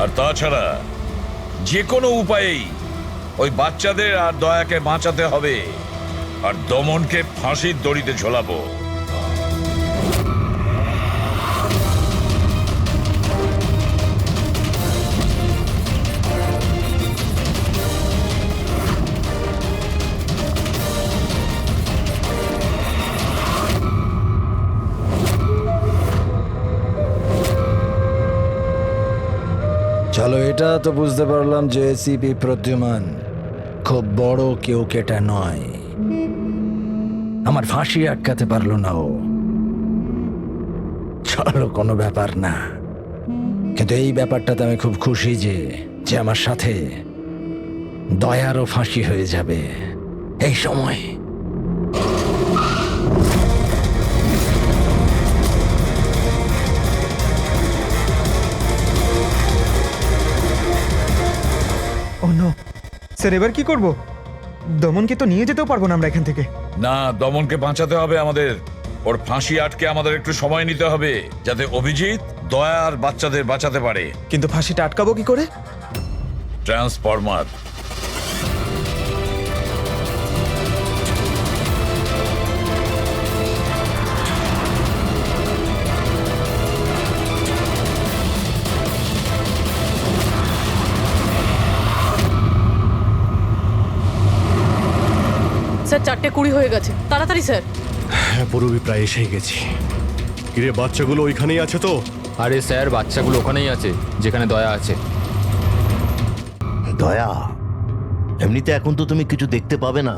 আর তাছাড়া যে কোনো উপায়েই ওই বাচ্চাদের আর দয়াকে বাঁচাতে হবে, আর দমনকে ফাঁসির দড়িতে ঝোলাবো।
চলো, এটা তো বুঝতে পারলাম যে এসিপি প্রদ্যুমান খুব বড় কেউ কেটা নয়। আমার ফাঁসি আটকাতে পারলো না ও। চলো, কোনো ব্যাপার না। কিন্তু এই ব্যাপারটাতে আমি খুব খুশি যে যে আমার সাথে দয়ারও ফাঁসি হয়ে যাবে এই সময়।
ও নো স্যার, এবার কি করব? দমনকে তো নিয়ে যেতেও পারবো না আমরা এখান থেকে।
না, দমনকে বাঁচাতে হবে আমাদের। ওর ফাঁসি আটকে আমাদের একটু সময় নিতে হবে, যাতে অভিজিৎ দয়া আর বাচ্চাদের বাঁচাতে পারে।
কিন্তু ফাঁসিটা আটকাবো কি করে?
ট্রান্সফরমার।
স্যার 4:20 হয়ে গেছে, তাড়াতাড়ি স্যার।
হ্যাঁ, পুরোপুরি প্রায় এসেই গেছি। কিরে, বাচ্চাগুলো ওইখানেই আছে তো?
আরে স্যার বাচ্চাগুলো ওখানেই আছে যেখানে দয়া আছে।
দয়া, এমনিতে এখন তো তুমি কিছু দেখতে পাবে না,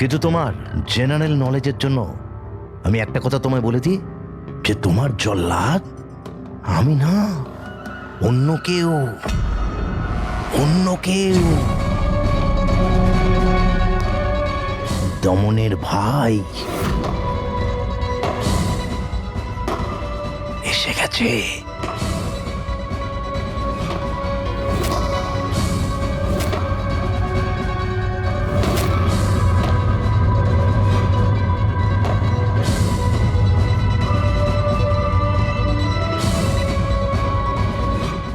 কিন্তু তোমার জেনারেল নলেজের জন্য আমি একটা কথা তোমায় বলে দিই, যে তোমার জল্লাদ আমি না, অন্য কেউ। অন্য কেউ। দমনের ভাই এসে গেছে।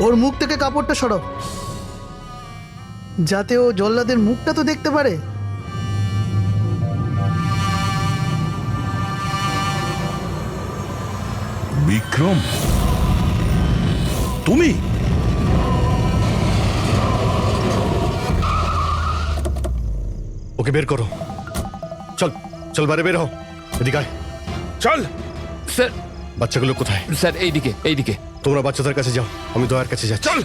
ওর মুখ থেকে কাপড়টা সরাও, যাতে ও জল্লাদের মুখটা তো দেখতে পারে।
বিক্রম, তুমি?
ওকে বের করো। চল চল, বাইরে বের হও। এদিকে আয়।
চল।
স্যার
বাচ্চাগুলো কোথায়?
স্যার এইদিকে এইদিকে।
তোমরা বাচ্চাদের কাছে যাও, আমি দয়ার কাছে যাচ্ছি।
চল।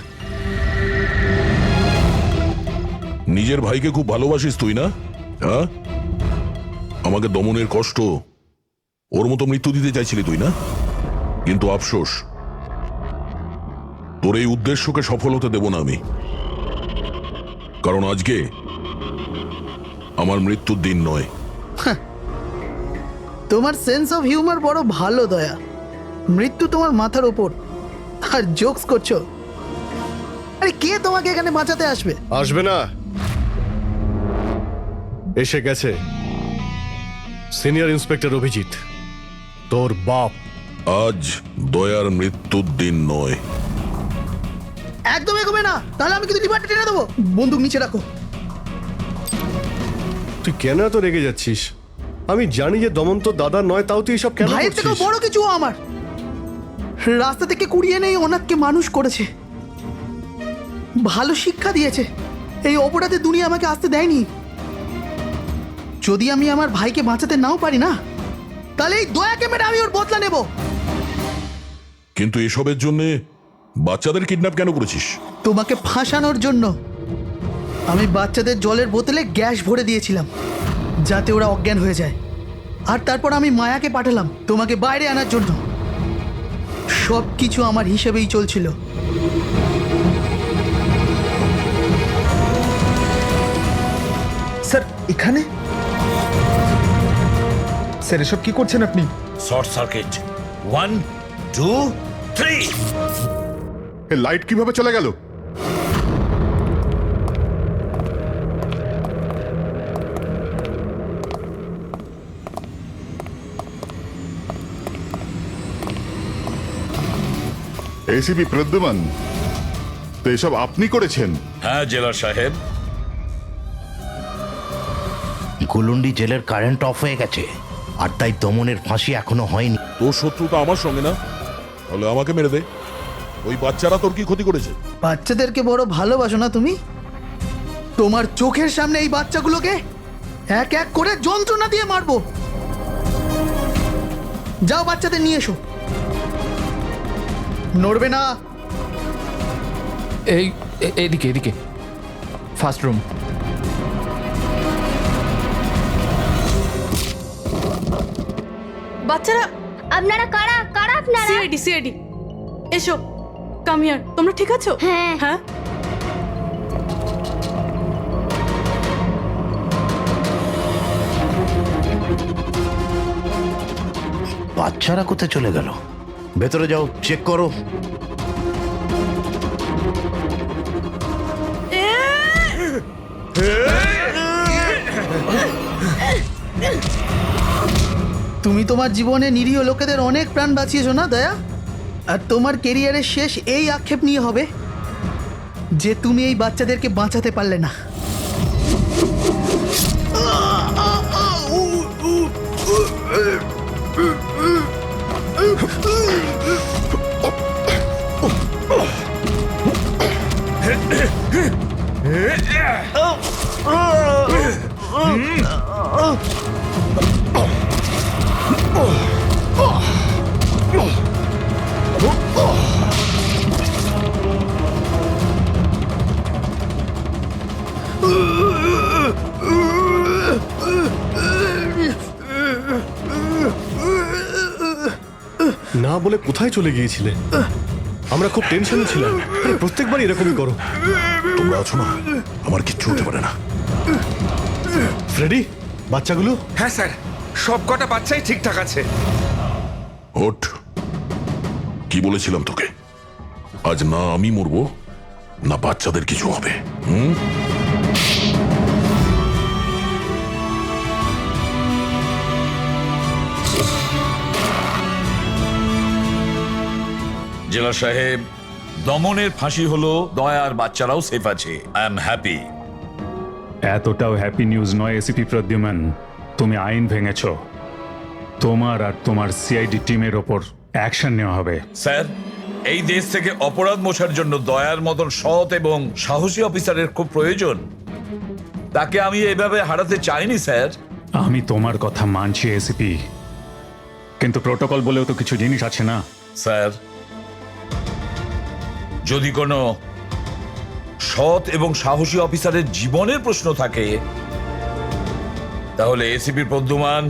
নিজের ভাইকে খুব ভালোবাসিস তুই না? হ্যাঁ, আমাকে দমনের কষ্ট, ওর মতো মৃত্যু দিতে চাইছিলি তুই না? কিন্তু আফসোস, তোর এই উদ্দেশ্যকে সফল হতে দেব না আমি, কারণ আজকে আমার মৃত্যুর দিন নয়।
তোমার সেন্স অফ হিউমার বড় ভালো দয়া। মৃত্যু তোমার মাথার ওপর আর জোকস করছো। আরে কে তোমাকে এখানে বাঁচাতে আসবে?
আসবে না, এসে গেছে সিনিয়র ইন্সপেক্টর অভিজিৎ, তোর বাপ।
আজ দয়ার মৃত্যুর দিন নয়।
একদম এগোবে না, তাহলে আমি কিন্তু ডিপার্টমেন্টে টেনে দেবো। বন্দুক নিচে রাখো।
তুই কেন এত রেগে যাচ্ছিস? আমি জানি যে দমন তো দাদা নয়, তাও তুই সব কেন
ভাইয়ের থেকেও
করছিস?
বড় কিছু ও আমার। রাস্তা থেকে কুড়িয়ে নেই ওনাকে মানুষ করেছে, ভালো শিক্ষা দিয়েছে। এই অপরাধে দুনিয়া আমাকে আসতে দেয়নি। যদি আমি আমার ভাইকে বাঁচাতে নাও পারি না, তাহলে এই দয়াকে মেরে আমি ওর বদলা নেব।
কিন্তু এসবের জন্য বাচ্চাদের কিডন্যাপ কেন করেছিস?
তোমাকে ফাঁসানোর জন্য। আমি বাচ্চাদের জলের বোতলে গ্যাস ভরে দিয়েছিলাম যাতে ওরা অজ্ঞান হয়ে যায়, আর তারপর আমি মায়াকে পাঠালাম তোমাকে বাইরে আনার জন্য। সব কিছু আমার হিসেবেই চলছিল।
স্যার এখানে? স্যার এসব কি করছেন আপনি?
Short circuit 1 2 3।
লাইট কিভাবে চলে গেল? এসিপি প্রদ্যুমান, তো এসব আপনি করেছেন?
হ্যাঁ জেলার সাহেব।
গুলুন্ডি জেলের কারেন্ট অফ হয়ে গেছে, আর তাই দমনের ফাঁসি এখনো হয়নি।
তোর শত্রুতা আমার সঙ্গে না, তাহলে আমাকে মেরে দে। ওই বাচ্চারা তোর কি ক্ষতি করেছে?
বাচ্চাদেরকে বড় ভালোবাসো না তুমি? তোমার চোখের সামনে এই বাচ্চাগুলোকে এক এক করে যন্ত্রণা দিয়ে মারবো। যাও বাচ্চাদের নিয়ে এসো। নড়বে না।
এইদিকে এদিকে, ফার্স্ট রুম।
বাচ্চারা,
আপনারা কারা কারা আপনারা?
সিআইডি সিআইডি, এসো, কাম হিয়ার। তোমরা ঠিক আছো?
হ্যাঁ
হ্যাঁ।
বাচ্চারা কোথায় চলে গেল? ভেতরে যাও, চেক করো।
তুমি তোমার জীবনে নিরীহ লোকেদের অনেক প্রাণ বাঁচিয়েছো না দয়া? আর তোমার কেরিয়ারের শেষ এই আক্ষেপ নিয়ে হবে যে তুমি এই বাচ্চাদেরকে বাঁচাতে পারলে না।
না বলে কোথায় চলে গিয়েছিলে? আমরা খুব টেনশনে ছিলাম। আরে প্রত্যেকবার এরকমই করো।
তোমরা আছো না, আমার কিচ্ছু হতে পারে না।
ফ্রেডি, বাচ্চাগুলো?
হ্যাঁ স্যার, সব কটা বাচ্চাই ঠিকঠাক আছে।
ওঠ, কি বলেছিলাম তোকে? আজ না আমি মরবো, না বাচ্চাদের কিছু হবে।
জেলা সাহেব, দমনের ফাঁসি হলো, দয়ার বাচ্চারাও সেফ আছে। I am happy.
এতটাও হ্যাপি নিউজ নয় এসিপি প্রদ্যুমান। তুমি আইন ভেঙেছ। তোমার আর তোমার সিআইডি টিমের ওপর অ্যাকশন নেওয়া হবে।
স্যার, এই দেশ থেকে অপরাধ মোছার জন্য দয়ার মতন সৎ এবং সাহসী অফিসারের খুব প্রয়োজন। তাকে আমি এভাবে হারাতে চাইনি স্যার।
আমি তোমার কথা মানছি এসিপি, কিন্তু প্রোটোকল বলেও তো কিছু জিনিস আছে না?
স্যার, যদি কোনো সৎ এবং সাহসী অফিসারের জীবনের প্রশ্ন থাকে, তাহলে এসিপি প্রদ্যুমান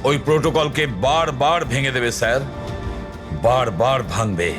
ওই প্রোটোকলকে বারবার ভেঙে দেবে স্যার, বারবার ভাঙবে।